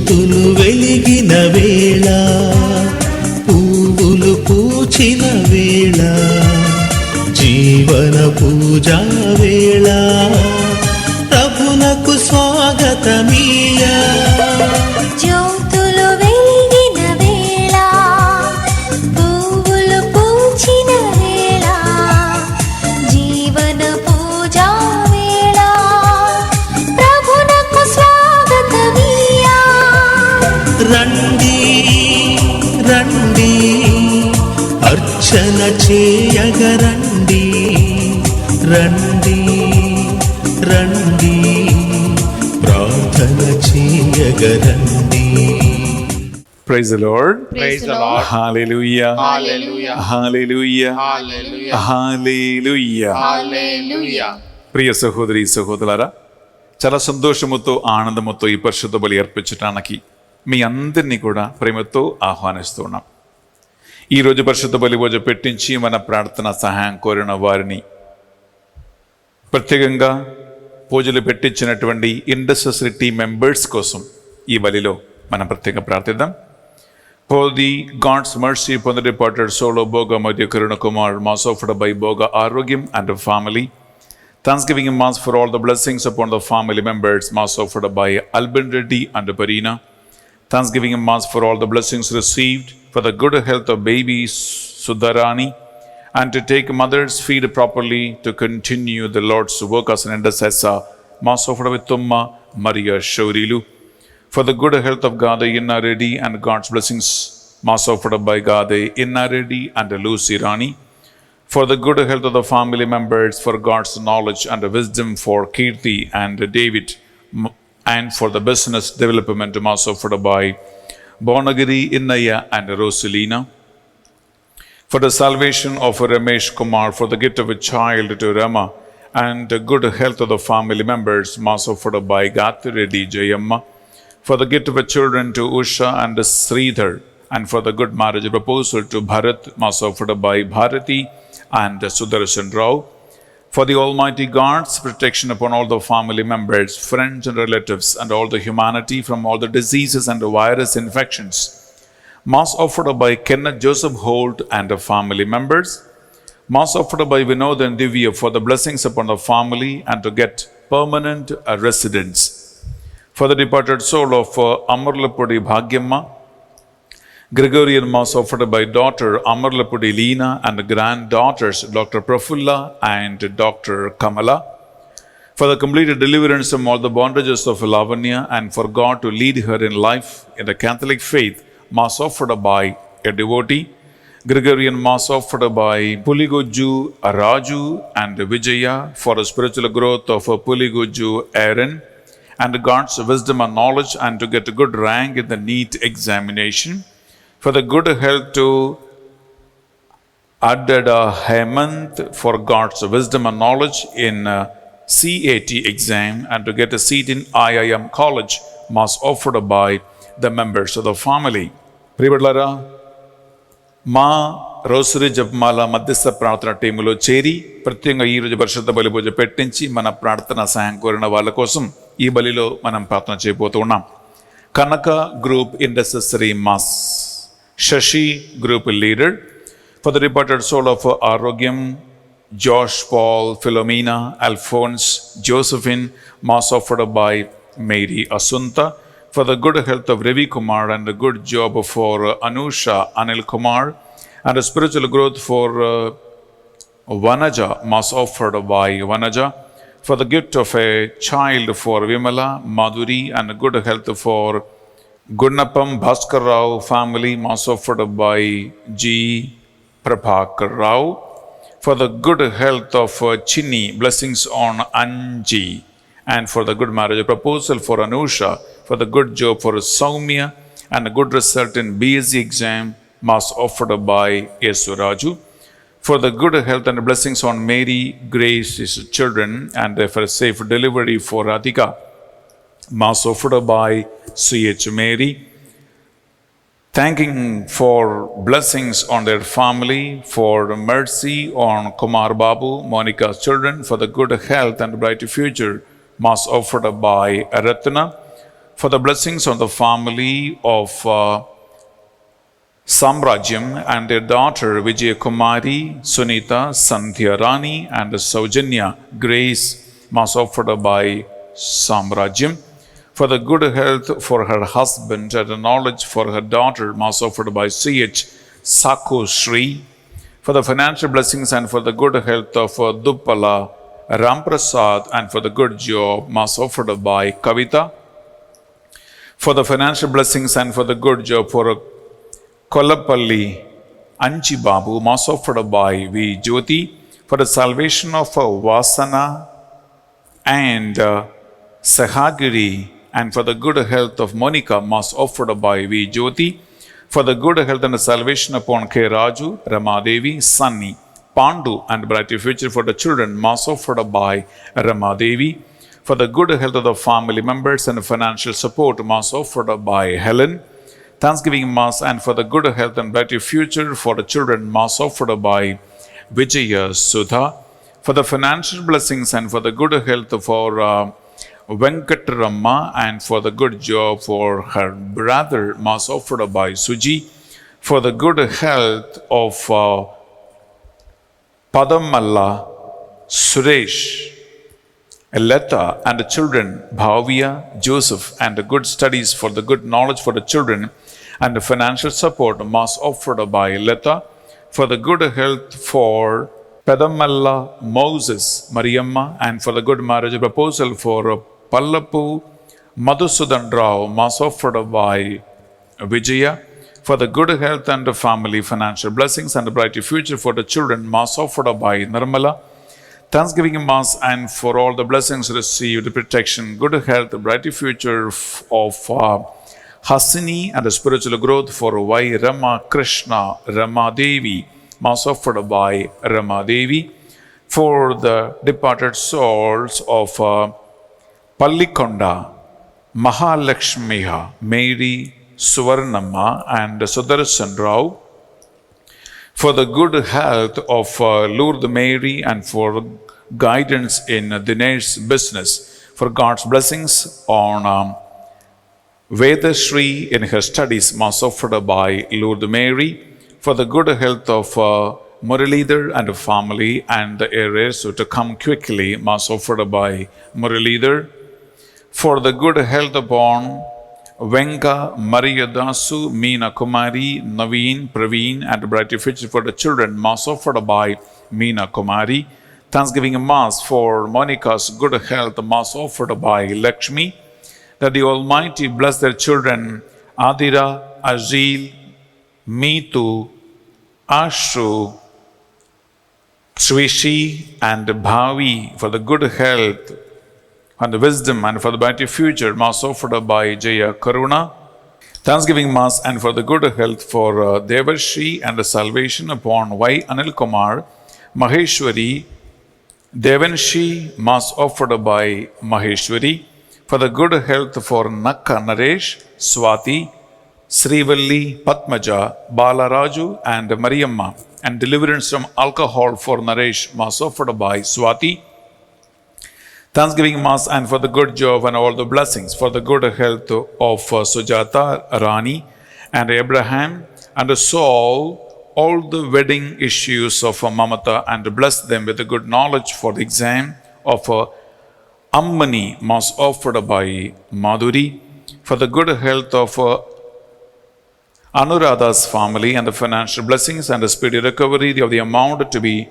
జ్యోతులు వెలిగిన వేళ, పువ్వులు పూచిన వేళ, జీవన పూజా వేళ, ప్రభునకు స్వాగతమీయా. జ్యోతులు వెలిగిన వేళ, పువ్వులు పూచిన వేళ, జీవన పూజా వేళ, ప్రభునకు స్వాగతమీయా. రండి రండి అర్చన చేయగరండి, రండి రండి ప్రార్థన చేయగరండి. Praise the Lord. Praise the Lord. Hallelujah. Hallelujah. Hallelujah. Hallelujah. Hallelujah. Hallelujah. ప్రియ సహోదరి సహోదరులారా, చాలా సంతోషముతో ఆనందముతో ఈ పరిశుద్ధ బలి అర్పించడానికి మీ అందరినీ కూడా ప్రేమతో ఆహ్వానిస్తూ ఉన్నాం. ఈరోజు పరిశుద్ధ బలి భోజ పెట్టించి మన ప్రార్థన సహాయం కోరిన వారిని, ప్రత్యేకంగా పూజలు పెట్టించినటువంటి ఇంటర్సెసరీ టీమ్ మెంబర్స్ కోసం ఈ బలిలో మనం ప్రత్యేకంగా ప్రార్థిద్దాం. For the God's mercy upon the departed soul of Boga Madhya Karuna Kumar, mass offered by Boga Arogyam and the family. Thanksgiving mass for all the blessings upon the family members, mass offered by Albin Reddy and Parina. Thanksgiving mass for all the blessings received for the good health of baby Sudharani, and to take mother's feed properly to continue the Lord's work as an intercessor, mass offered with Tumma Maria Shaurilu. For the good health of Gade Inna Reddy and God's blessings, mass offered by Gade Inna Reddy and Lucy Rani. For the good health of the family members, for God's knowledge and wisdom for Kirti and David, and for the business development, mass offered by Bonagiri Innaya and Rosalina. For the salvation of Ramesh Kumar, for the gift of a child to Rama, and the good health of the family members, mass offered by Gati Reddy Jayamma. For the gift of a children to Usha and Sridhar, and for the good marriage proposal to Bharat, mass offered by Bharati and Sudarshan Rao. For the Almighty God's protection upon all the family members, friends and relatives, and all the humanity from all the diseases and the virus infections, mass offered by Kenneth Joseph Holt and the family members. Mass offered by Vinod and Divya for the blessings upon the family and to get permanent residence. For the departed soul of Amarlapudi Bhagyamma, Gregorian mass offered by daughter Amarlapudi Leena and granddaughters Dr. Prafulla and Dr. Kamala. For the completed deliverance from all the bondages of Lavanya and for God to lead her in life in the Catholic faith, mass offered by a devotee. Gregorian mass offered by Puligoju Raju and Vijaya for the spiritual growth of Puligoju Aaron and God's wisdom and knowledge and to get a good rank in the NEET examination. For the good health to Adada Hemant for God's wisdom and knowledge in CAT exam and to get a seat in IIM college, mass offered by the members of the family. ప్రియబిడ్డలారా, మా rosary జపమాల మధ్యస్థ ప్రార్థన టీములో చేరి ప్రత్యేకంగా ఈరోజు పరిశుద్ధ బలి పూజ పెట్టించి మన ప్రార్థన సహాయం కోరిన వాళ్ళ కోసం ఈ బలిలో మనం ప్రార్థన చేయబోతూ ఉన్నాం. కనక group intercessory mass, Sashi group leader. For the departed soul of Arogyam, Josh, Paul, Philomena, Alphonse, Josephine, mass offered by Mary Asunta. For the good health of Ravi Kumar and the good job for Anusha Anil Kumar and a spiritual growth for Vanaja, mass offered by Vanaja. For the gift of a child for Vimala, Madhuri and good health for Gunnapam Bhaskar Rao family, mass offered by G. Prabhakar Rao. For the good health of Chinni, blessings on Anji. And for the good marriage proposal for Anusha, for the good job for Soumya and a good result in BSc exam, mass offered by Yesuraju. For the good health and blessings on Mary, Grace's children, and for a safe delivery for Radhika, mass offered by C.H. Mary. Thanking for blessings on their family, for mercy on Kumar Babu, Monica's children, for the good health and bright future, mass offered by Ratna. for the blessings on the family of Samrajyam and their daughter Vijaya Kumari, Sunita, Sandhya Rani, and Saujanya Grace, mass offered by Samrajyam. For the good health for her husband and the knowledge for her daughter, mass offered by C.H. Sako Shri. For the financial blessings and for the good health of Duppala Ramprasad and for the good job, mass offered by Kavita. For the financial blessings and for the good job for Kollapalli Anchi Babu, mass offered by V. Jyoti. For the salvation of Vasana and Sahagiri and for the good health of Monica, mass offered by V. Jyoti. For the good health and the salvation upon K. Raju, Ramadevi, Sunny, Pandu and bright future for the children, mass offered by Ramadevi. For the good health of the family members and financial support, mass offered by Helen. Thanksgiving mass and for the good health and bright future for the children, mass offered by Vijaya Sudha. For the financial blessings and for the good health for Venkatarama and for the good job for her brother, mass offered by Suji. For the good health of Padamalla, Suresh, Leta and the children, Bhavya, Joseph, and the good studies for the good knowledge for the children and the financial support, mass offered by Leta. For the good health for Padamalla, Moses, Mariamma, and for the good marriage proposal for Pallapu, Madhusudan Rao, mass offered by Vijaya. For the good health and the family, financial blessings and the bright future for the children, mass offered by Nirmala. Thanksgiving mass and for all the blessings received, protection, good health, bright future of Hasini and the spiritual growth for Y. Rama Krishna, Rama Devi, mass offered by Rama Devi. For the departed souls of Pallikonda, Mahalakshmiha, Mary, Suvarnamma and Sudarshan Rao. For the good health of Lourdes Mary and for guidance in Dinesh's business. For God's blessings on Vedashri in her studies, mass offered by Lourdes Mary. For the good health of Muralidhar and the family and the heirs to come quickly, mass offered by Muralidhar. For the good health upon Venga, Mariyadasu, Meena Kumari, Naveen, Praveen, and bright future for the children, mass offered by Meena Kumari. Thanksgiving mass for Monica's good health, mass offered by Lakshmi. That the Almighty bless their children, Adira, Azil, Meetu, Ashu, Swishi, and Bhavi for the good health and the wisdom and for the bright future, mass offered by Jaya Karuna. Thanksgiving mass and for the good health for Devarshi and the salvation upon Y. Anil Kumar, Maheshwari, Devanshi, mass offered by Maheshwari. For the good health for Nakka Naresh, Swati, Srivalli, Padmaja, Balaraju and Mariamma, and deliverance from alcohol for Naresh, mass offered by Swati. Thanksgiving mass and for the good job and all the blessings for the good health of Sujata, Rani and Abraham, and solve all the wedding issues of Mamata and bless them with the good knowledge for the exam of Ammani, mass offered by Madhuri. For the good health of Anuradha's family and the financial blessings and the speedy recovery of the amount to be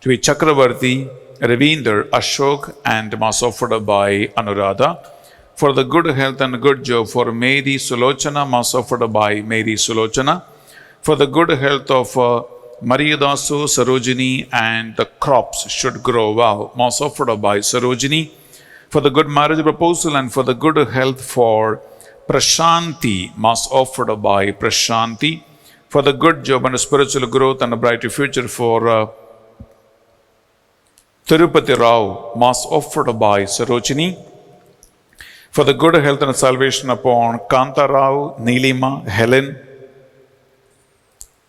Chakravarti, Ravinder, Ashok, and mass offered by Anuradha. For the good health and good job for Mary Sulochana, mass offered by Mary Sulochana. For the good health of Mariyadasu, Sarojini, and the crops should grow well, mass offered by Sarojini. For the good marriage proposal and for the good health for Prashanti, mass offered by Prashanti. For the good job and spiritual growth and a bright future for Tirupati Rao, mass offered by Sarojini. For the good health and salvation upon Kanta Rao, Neelima, Helen,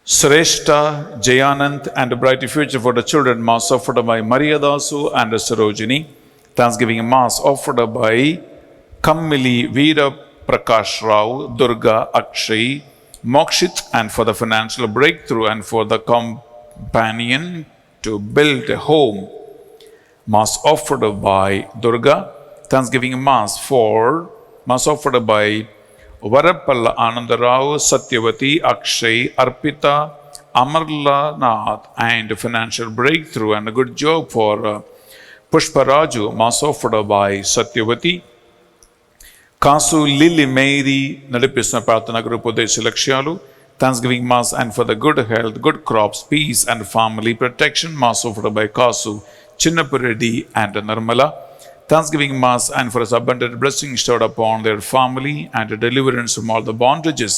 Shrestha, Jayanand, and a bright future for the children, mass offered by Mariyadasu and Sarojini. Thanksgiving mass offered by Kammili Veera Prakash Rao, Durga, Akshay, Mokshit, and for the financial breakthrough and for the companion to build a home. Mass offered by Durga. Thanksgiving Mass offered by Varapalla Anandarao, Satyavati, Akshay, Arpita, Amarla Nath, and financial breakthrough and a good job for Pushparaju, Mass offered by Satyavati. Kasu Lily Mary నడిపిస్తున్న ప్రార్థన group ఉద్దేశ లక్ష్యాలు Thanksgiving Mass and for the good health, good crops, peace and family protection. Mass offered by Kasu, Chinnapuredi and Nirmala. Thanksgiving Mass and for his abundant blessings stored upon their family and deliverance from all the bondages,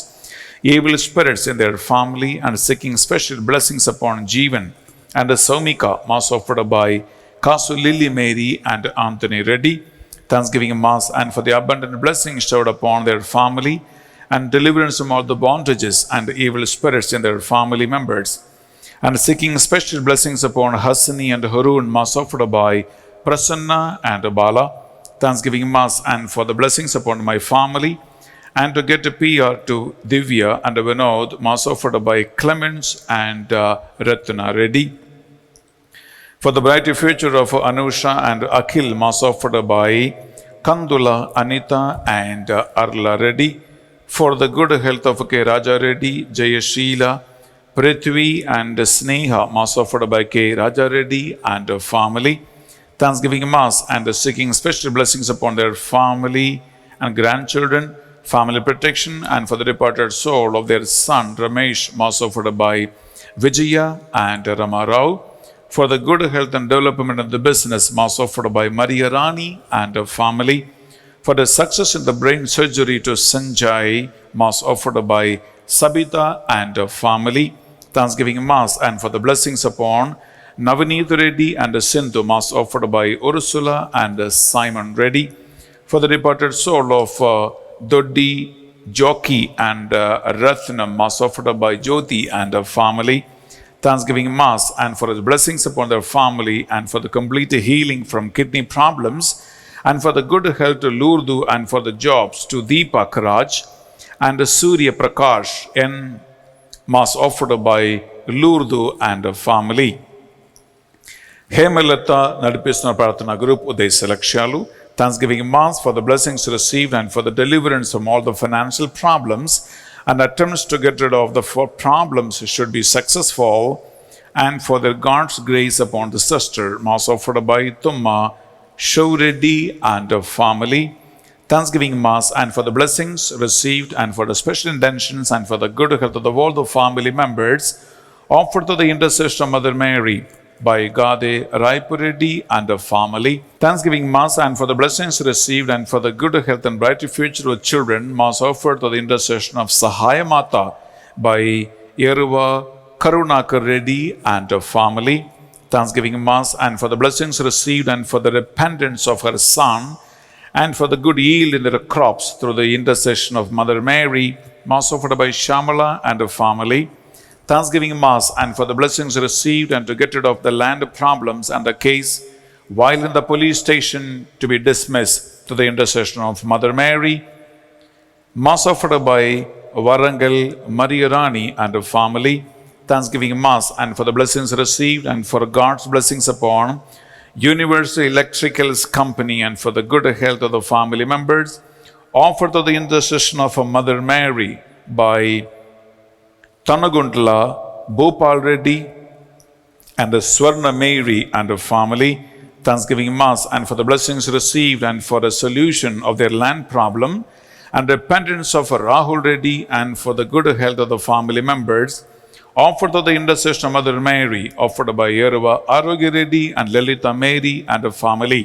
evil spirits in their family, and seeking special blessings upon Jeevan and Saumika. Mass offered by Kasu Lily Mary and Anthony Reddy. Thanksgiving Mass and for the abundant blessings stored upon their family and deliverance from all the bondages and evil spirits in their family members, and seeking special blessings upon Hasani and Harun. Mass offered by Prasanna and Bala. Thanksgiving Mass and for the blessings upon my family and to get a PR to Divya and Vinod. Mass offered by Clemens and Ratna Reddy. For the bright future of Anusha and Akhil. Mass offered by Kandula, Anita and Arla Reddy. For the good health of K. Raja Reddy, Jayashila, Prithvi and Sneha. Mass offered by K. Raja Reddy and family. Thanksgiving Mass and seeking special blessings upon their family and grandchildren, family protection, and for the departed soul of their son Ramesh. Mass offered by Vijaya and Rama Rao. For the good health and development of the business. Mass offered by Maria Rani and family. For the success in the brain surgery to Sanjay. Mass offered by Sabita and family. Thanksgiving Mass and for the blessings upon Navaneet Reddy and Sindhu. Mass offered by Ursula and Simon Reddy. For the departed soul of Doddi, Jockey and Rathnam. Mass offered by Jyoti and family. Thanksgiving Mass and for his blessings upon their family and for the complete healing from kidney problems and for the good health to Lurdu and for the jobs to Deepak Raj and Surya Prakash. In Mass offered by Lurdu and family. Hemalata నడిపిస్తున్న ప్రార్థన group ఉద్దేశ లక్ష్యాలు Thanksgiving Mass for the blessings received and for the deliverance from all the financial problems and attempts to get rid of the problems should be successful, and for their God's grace upon the sister. Mass offered by Tumma, Showreddy and family. Thanksgiving Mass and for the blessings received and for the special intentions and for the good health of the world of family members offered to the intercession of Mother Mary by Gade Raipuredi and family. Thanksgiving Mass and for the blessings received and for the good health and bright future of children. Mass offered to the intercession of Sahaya Mata by Yeruva Karunakar Reddy and family. Thanksgiving Mass and for the blessings received and for the repentance of her son and for the good yield in their crops through the intercession of Mother Mary. Mass offered by Shamala and family. Thanksgiving Mass and for the blessings received and to get rid of the land problems and the case while in the police station to be dismissed to the intercession of Mother Mary. Mass offered by Varangal Maria Rani and family. Thanksgiving Mass and for the blessings received and for God's blessings upon Universal Electricals Company and for the good health of the family members offered to the intercession of Mother Mary by Tanaguntla, Bhopal Reddy and Swarna Mary and her family. Thanksgiving Mass and for the blessings received and for a solution of their land problem and repentance of Rahul Reddy and for the good health of the family members offered to the intercession of Mother Mary, offered by Yeruva Arogya Reddy and Lalita Mary and her family.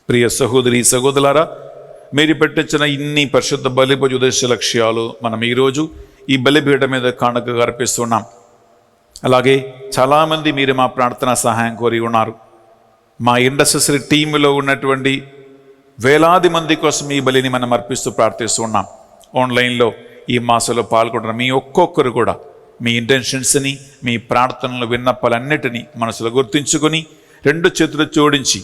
ప్రియ సహోదరి సహోదరులారా, మీరు పెట్టించిన ఇన్ని పరిశుద్ధ బలిపూజ ఉద్దేశ లక్ష్యాలు మనం ఈరోజు ఈ బలిపీఠ మీద కానుకగా అర్పిస్తున్నాం. అలాగే చాలామంది మీరు మా ప్రార్థన సహాయం కోరి ఉన్నారు. మా ఇండస్ట్రీ టీంలో ఉన్నటువంటి వేలాది మంది కోసం ఈ బలిని మనం అర్పిస్తూ ప్రార్థిస్తూ ఉన్నాం. ఆన్లైన్లో ఈ మాసంలో పాల్గొంటున్న మీ ఒక్కొక్కరు కూడా మీ ఇంటెన్షన్స్ని, మీ ప్రార్థనలు, విన్నపాలన్నిటినీ మనసులో గుర్తుంచుకొని 2 చేతులు జోడించి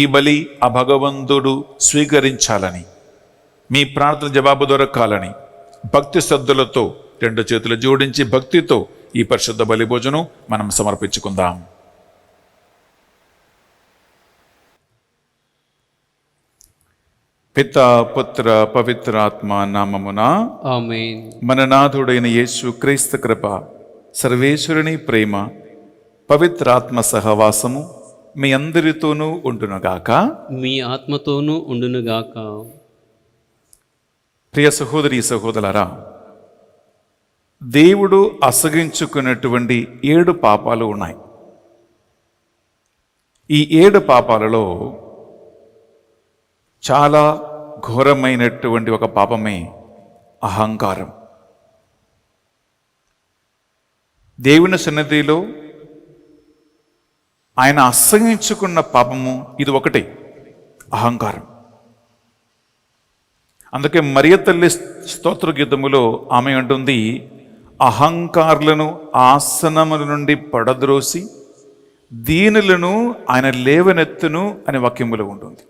ఈ బలి ఆ భగవంతుడు స్వీకరించాలని మీ ప్రార్థన జవాబు దొరకాలని భక్తి శ్రద్ధలతో 2 చేతులు జోడించి భక్తితో ఈ పరిశుద్ధ బలి భోజనం మనం సమర్పించుకుందాం. పితా పుత్ర పవిత్రాత్మ నామమున ఆమేన్. మన నాథుడైన యేసు క్రీస్తు కృప, సర్వేశ్వరుని ప్రేమ, పవిత్రాత్మ సహవాసము మీ అందరితోనూ ఉండునుగాక. మీ ఆత్మతోనూ ఉండునుగాక. ప్రియ సహోదరి సహోదరులారా, దేవుడు అసగించుకున్నటువంటి 7 పాపాలు ఉన్నాయి. ఈ 7 పాపాలలో చాలా ఘోరమైనటువంటి ఒక పాపమే అహంకారం. దేవుని సన్నిధిలో ఆయన అసహించుకున్న పాపము ఇది ఒకటే, అహంకారం. అందుకే మరియ తల్లి స్తోత్ర గీతములో ఆమె అంటుంది, అహంకారులను ఆసనముల నుండి పడద్రోసి దీనులను ఆయన లేవనెత్తును అనే వాక్యములో ఉంటుంది.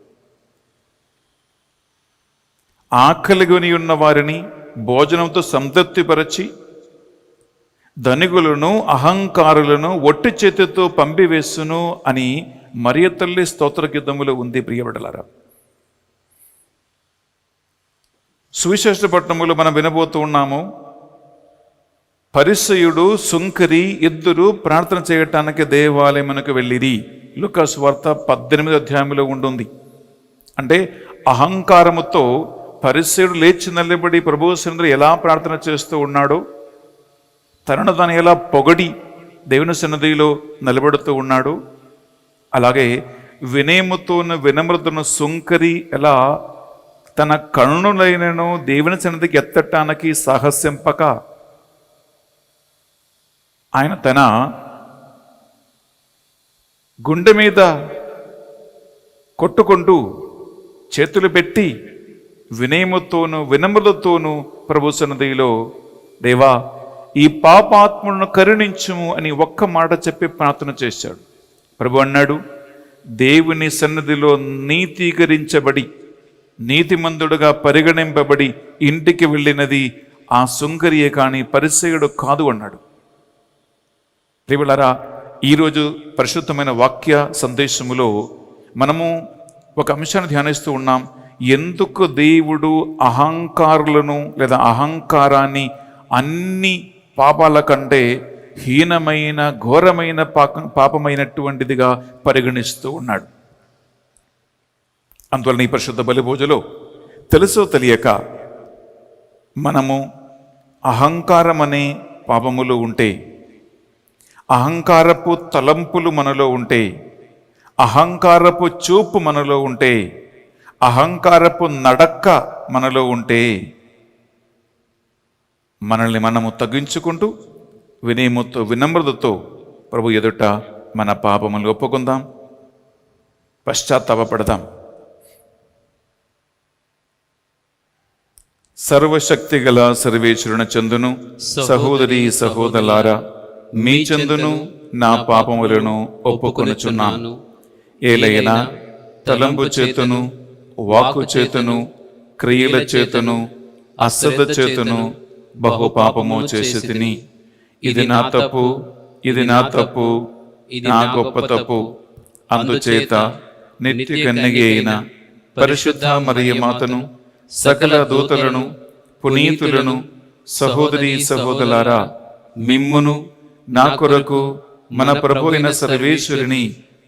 ఆకలిగొని ఉన్న వారిని భోజనంతో సంతృప్తిపరచి ధనికులను అహంకారులను ఒట్టి చేతితో పంపివేసును అని మరియ తల్లి స్తోత్ర గీతములో ఉంది. ప్రియబిడ్డలారా, సువిశేష పట్టణములో మనం వినబోతూ ఉన్నాము, పరిసయుడు సుంకరి ఇద్దరు ప్రార్థన చేయటానికి దేవాలయమునకు వెళ్ళిరి. లూకా సువార్త 18వ అధ్యాయంలో ఉంటుంది. అంటే అహంకారముతో పరిసయుడు లేచి నిలబడి ప్రభువు సన్నిధిలో ఎలా ప్రార్థన చేస్తూ ఉన్నాడో, తనను తాను ఎలా పొగడి దేవుని సన్నిధిలో నిలబడుతూ ఉన్నాడు, అలాగే వినయముతోను వినమ్రతను సుంకరి ఎలా తన కన్నులైనను దేవుని సన్నిధికి ఎత్తటానికి సాహసింపక ఆయన తన గుండె మీద కొట్టుకుంటూ చేతులు పెట్టి వినయముతోను వినమ్రతతోను ప్రభు సన్నిధిలో, దేవా ఈ పాపాత్ములను కరుణించుము అని ఒక్క మాట చెప్పి ప్రార్థన చేశాడు. ప్రభు అన్నాడు, దేవుని సన్నిధిలో నీతీకరించబడి నీతిమంతుడుగా పరిగణింపబడి ఇంటికి వెళ్ళినది ఆ సుంకరియే కానీ పరిసయుడు కాదు అన్నాడు. ప్రియులారా, ఈరోజు పరిశుద్ధమైన వాక్య సందేశములో మనము ఒక అంశాన్ని ధ్యానిస్తూ ఉన్నాం. ఎందుకు దేవుడు అహంకారులను లేదా అహంకారాన్ని అన్ని పాపాల కంటే హీనమైన ఘోరమైన పాపమైనటువంటిదిగా పరిగణిస్తూ ఉన్నాడు. అందువలన ఈ పరిశుద్ధ బలి భోజలో తెలుసో తెలియక మనము అహంకారం అనే పాపములు ఉంటే, అహంకారపు తలంపులు మనలో ఉంటే, అహంకారపు చూపు మనలో ఉంటే, అహంకారపు నడక్క మనలో ఉంటే, మనల్ని మనము తగ్గించుకుంటూ వినయముతో వినమ్రతతో ప్రభు ఎదుట మన పాపములు ఒప్పుకుందాం, పశ్చాత్తాపపడదాం. సర్వశక్తి గల సర్వేశ్వరుని చందును, సహోదరి సహోదరులారా, మీ చందును నా పాపములను ఒప్పుకొనుచున్నాను. ఏలైనా తలంపు చేతును, వాక్కు చేతును, క్రియల చేతును, అశ్రద్ధ చేతును బహు పాపము చేసి తిని, ఇది నా తప్పు, ఇది నా తప్పు, నా గొప్ప తప్పు. అందుచేత నిత్య కన్యగి అయిన పరిశుద్ధ మరియ మాతను, సకల దూతలను, పునీతులను, సహోదరి సహోదరులారా, మిమ్మును నా కొరకు మన ప్రభు అయిన సర్వేశ్వరుని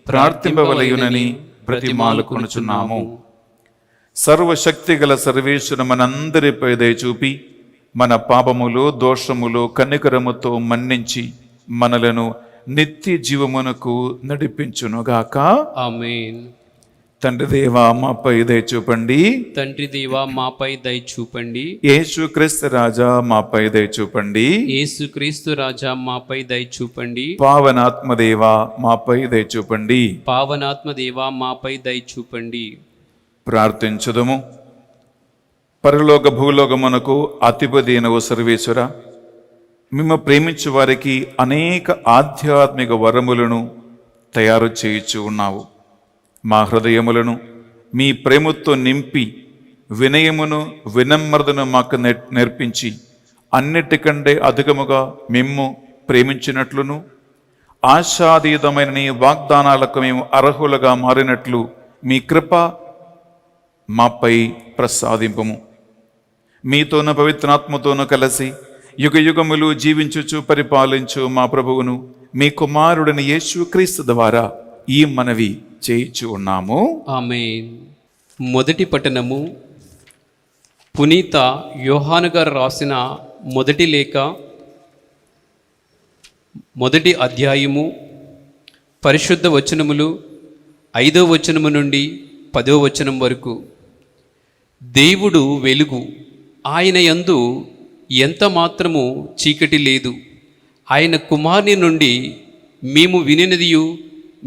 ప్రార్థింపవలయునని బ్రతిమాలుకొనుచున్నాము. సర్వశక్తి గల సర్వేశ్వరు మనందరిపై దయ చూపి మన పాపములు దోషములు కనికరముతో మన్నించి మనలను నిత్య జీవమునకు నడిపించునుగాక. ఆమేన్. తండ్రి దేవా మాపై దయ చూపండి. తండ్రి దేవా మాపై దయ చూపండి. యేసుక్రీస్తు రాజా మాపై దయ చూపండి. యేసుక్రీస్తు రాజా మాపై దయ చూపండి. పావనాత్మ దేవా మాపై దయ చూపండి. పావనాత్మ దేవా మాపై దయ చూపండి. ప్రార్థించుదము. పరలోక భూలోకమునకు అధిపతి అయిన ఓ సర్వేశ్వర, మిమ్ము ప్రేమించు వారికి అనేక ఆధ్యాత్మిక వరములను తయారు చేయుచు ఉన్నావు. మా హృదయములను మీ ప్రేమతో నింపి వినయమును వినమ్రతను మాకు నేర్పించి అన్నిటికంటే అధికముగా మిమ్ము ప్రేమించినట్లును ఆశాతీతమైన నీ వాగ్దానాలకు మేము అర్హులుగా మారినట్లు మీ కృప మాపై ప్రసాదింపము. మీతోనూ పవిత్రాత్మతోనూ కలిసి యుగ యుగములు జీవించుచు పరిపాలించు మా ప్రభువును మీ కుమారుడిని యేసుక్రీస్తు ద్వారా ఈ మనవి చేయించు ఉన్నాము. ఆమేన్. మొదటి పట్టణము పునీత యోహాను గారు రాసిన మొదటి లేఖ, మొదటి అధ్యాయము, పరిశుద్ధ వచనములు 5వ వచనము నుండి 10వ వచనం వరకు. దేవుడు వెలుగు, ఆయన యందు ఎంత మాత్రము చీకటి లేదు. ఆయన కుమారుని నుండి మేము వినినదియు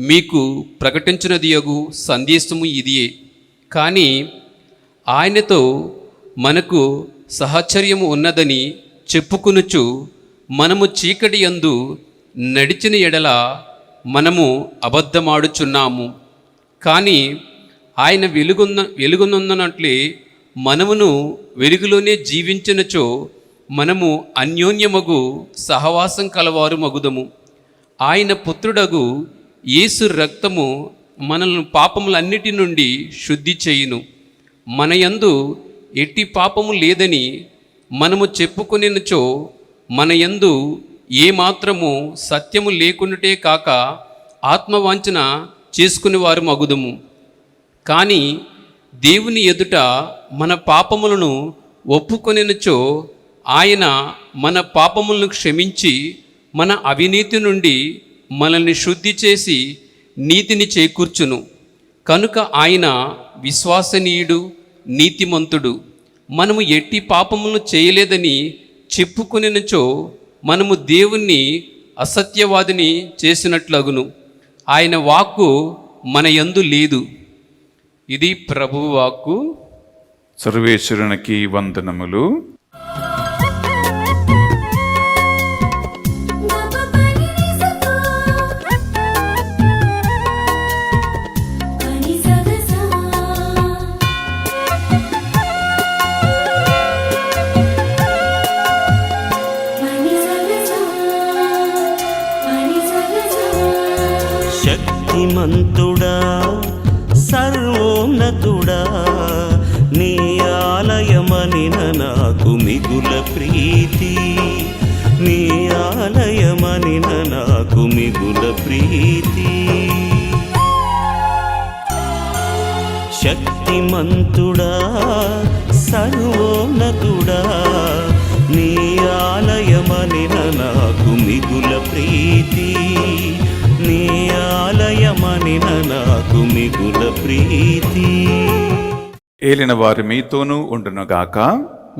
మీకు ప్రకటించినదియగు సందేశము ఇదియే. కానీ ఆయనతో మనకు సహచర్యము ఉన్నదని చెప్పుకొనుచు మనము చీకటి యందు నడిచిన ఎడల మనము అబద్ధమాడుచున్నాము. కానీ ఆయన వెలుగునున్నట్లే మనమును వెలుగులోనే జీవించినచో మనము అన్యోన్యమగు సహవాసం కలవారు మగుదము. ఆయన పుత్రుడగు యేసు రక్తము మనల్ని పాపములన్నిటి నుండి శుద్ధి చేయును. మన యందు ఎట్టి పాపము లేదని మనము చెప్పుకొనినచో మన యందు ఏమాత్రము సత్యము లేకున్నటే కాక ఆత్మవాంఛన చేసుకుని వారు మగుదము. కానీ దేవుని ఎదుట మన పాపములను ఒప్పుకొనినచో ఆయన మన పాపములను క్షమించి మన అవినీతి నుండి మనల్ని శుద్ధి చేసి నీతిని చేకూర్చును. కనుక ఆయన విశ్వసనీయుడు, నీతిమంతుడు. మనము ఎట్టి పాపములను చేయలేదని చెప్పుకొనినచో మనము దేవుణ్ణి అసత్యవాదిని చేసినట్లగును. ఆయన వాక్కు మన యందు లేదు. ఇది ప్రభువు వాక్కు. సర్వేశ్వరునికి వందనములు. శక్తిమంతుడా, సర్వోన్నతుడా, నీ ఆలయమనిన నాకు మిగుల ప్రీతి, నీ ఆలయమనిన నాకు మిగుల ప్రీతి. శక్తిమంతుడా, సర్వోన్నతుడా, నీ ఆలయమనిన నాకు మిగుల ప్రీతి, నీ ఆలయమనిన నాకు మిగుల ప్రీతి. ఏలిన వారి మీతోనూ ఉండునుగాక,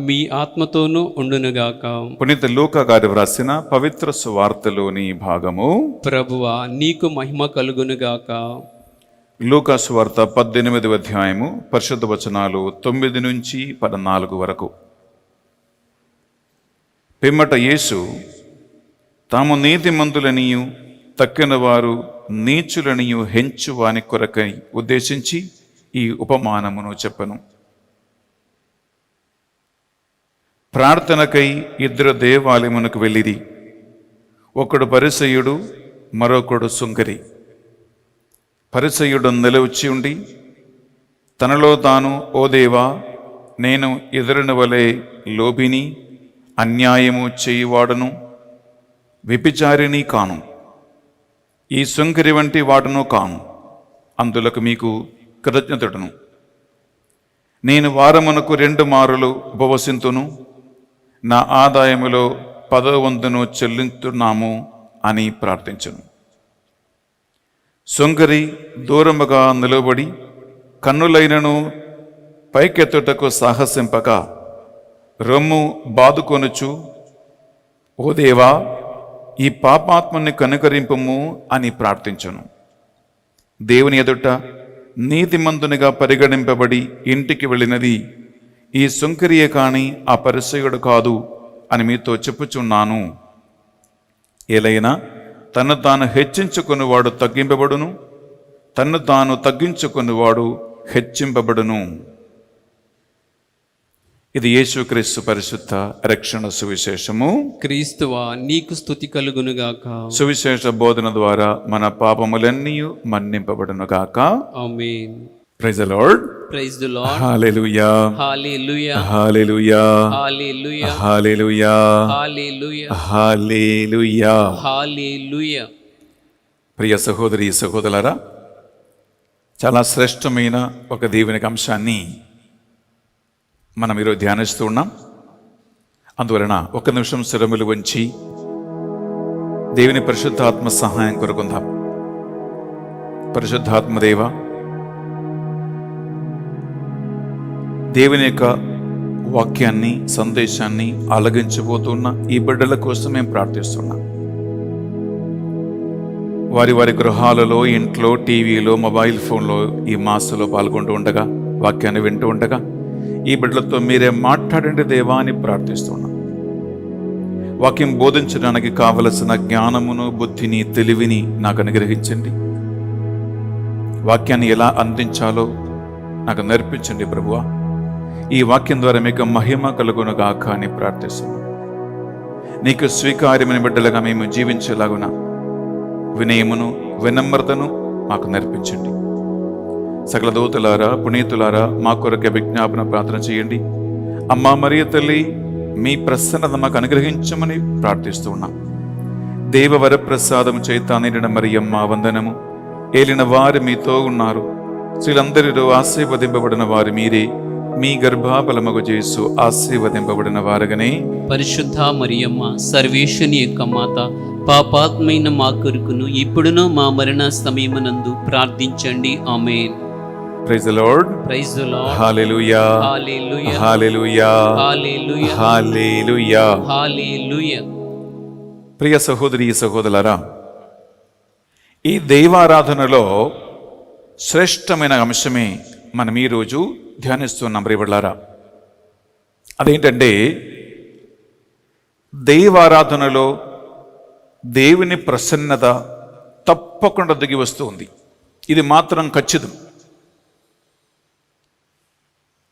మీ ఆత్మతోనూ ఉండునుగాక. పునీత లూకా గారు వ్రాసిన పవిత్ర సువార్తలోని భాగము. ప్రభువా నీకు మహిమ కలుగునుగాక. లూకా సువార్త 18వ అధ్యాయము, పరిశుద్ధ వచనాలు 9 నుంచి 14 వరకు. పిమ్మట యేసు తాము నీతిమంతులనియు తక్కిన వారు నీచులనియు హెంచు వాని కొరకై ఉద్దేశించి ఈ ఉపమానమును చెప్పను. ప్రార్థనకై 2 దేవాలయమునకు వెళ్ళిరి. ఒకడు పరిసయ్యుడు, మరొకడు సుంకరి. పరిసయ్యుడు నిలవచ్చి ఉండి తనలో తాను, ఓ దేవా, నేను ఎదురిన వలె లోభిని, అన్యాయము చేయువాడను, వ్యభిచారిణి కాను, ఈ సుంకరి వంటి వాడును కాను. అందులకు మీకు కృతజ్ఞతను. నేను వారమునకు 2 మారులు ఉపవసింతును, నా ఆదాయములో 10వ వంతును చెల్లించున్నాము అని ప్రార్థించును. సుంకరి దూరముగా నిలబడి కన్నులైనను పైకెత్తుటకు సాహసింపక రొమ్ము బాదుకొనుచు, ఓ దేవా, ఈ పాపాత్మని కనుకరింపుము అని ప్రార్థించును. దేవుని ఎదుట నీతిమంతునిగా పరిగణింపబడి ఇంటికి వెళ్ళినది ఈ సుంకరియే కాని ఆ పరిసయ్యుడు కాదు అని మీతో చెప్పుచున్నాను. ఏలైనా తను తాను హెచ్చించుకునివాడు తగ్గింపబడును, తన్ను తాను తగ్గించుకునివాడు హెచ్చింపబడును. ఇది యేసుక్రీస్తు పరిశుద్ధ రక్షణ సువిశేషము. క్రీస్తువా నీకు స్తుతి కలుగునుగాక. సువిశేష బోధన ద్వారా మన పాపములన్నీ మన్నింపబడునుగాక. Amen. Praise the Lord. Praise the Lord. Hallelujah. Hallelujah. Hallelujah. Hallelujah. Hallelujah. Hallelujah. Hallelujah. Hallelujah. ప్రియ సహోదరి సహోదరులారా, చాలా శ్రేష్టమైన ఒక దేవుని అంశాన్ని మనం ఈరోజు ధ్యానిస్తూ ఉన్నాం. అందువలన ఒక నిమిషం శిరములు వంచి దేవుని పరిశుద్ధాత్మ సహాయం కోరుకుందాం. పరిశుద్ధాత్మదేవ, దేవుని యొక్క వాక్యాన్ని, సందేశాన్ని ఆలగించబోతున్న ఈ బిడ్డల కోసం మేము ప్రార్థిస్తున్నాం. వారి వారి గృహాలలో, ఇంట్లో, టీవీలో, మొబైల్ ఫోన్లో ఈ మాసలో పాల్గొంటూ ఉండగా, వాక్యాన్ని వింటూ ఉండగా ఈ బిడ్డలతో మీరే మాట్లాడండి దేవా అని ప్రార్థిస్తున్నాం. వాక్యం బోధించడానికి కావలసిన జ్ఞానమును, బుద్ధిని, తెలివిని నాకు అనుగ్రహించండి. వాక్యాన్ని ఎలా అందించాలో నాకు నేర్పించండి ప్రభువా. ఈ వాక్యం ద్వారా మీకు మహిమ కలుగునుగాక అని ప్రార్థిస్తున్నాం. నీకు స్వీకార్యమైన బిడ్డలుగా మేము జీవించేలాగున వినయమును, వినమ్రతను మాకు నేర్పించండి. సకల దూతలారా, పునీతులారా, మా కొరకు విజ్ఞాపన ప్రార్థన చేయండి. అమ్మా మరియ తల్లి, మీ ప్రసన్నత మాకు అనుగ్రహించమని ప్రార్థిస్తూ ఉన్నాం. దేవవర ప్రసాదము చేత నిండిన మరియమ్మ వందనము. ఏలిన వారు మీతో ఉన్నారు. స్త్రీలందరిలో ఆశీర్వదింపబడిన వారు మీరే. మీ గర్భఫలమగు యేసు ఆశీర్వదింపబడిన వారుగానే. పరిశుద్ధ మరియమ్మ, సర్వేశ్వని యొక్క మాత, పాపాత్మైన మా కొరకును ఇప్పుడును మా మరణ సమయమునందు ప్రార్థించండి. Amen. Praise the Lord. Praise the Lord. Hallelujah. Hallelujah. Hallelujah. Hallelujah. Hallelujah. Hallelujah. ప్రియ సహోదరి సహోదరులారా, ఈ దైవారాధనలో శ్రేష్టమైన అంశమే మనం ఈరోజు ధ్యానిస్తున్నాం ప్రియబిడ్డలారా. అదేంటంటే, దైవారాధనలో దేవుని ప్రసన్నత తప్పకుండా దిగి వస్తుంది. ఇది మాత్రం ఖచ్చితం.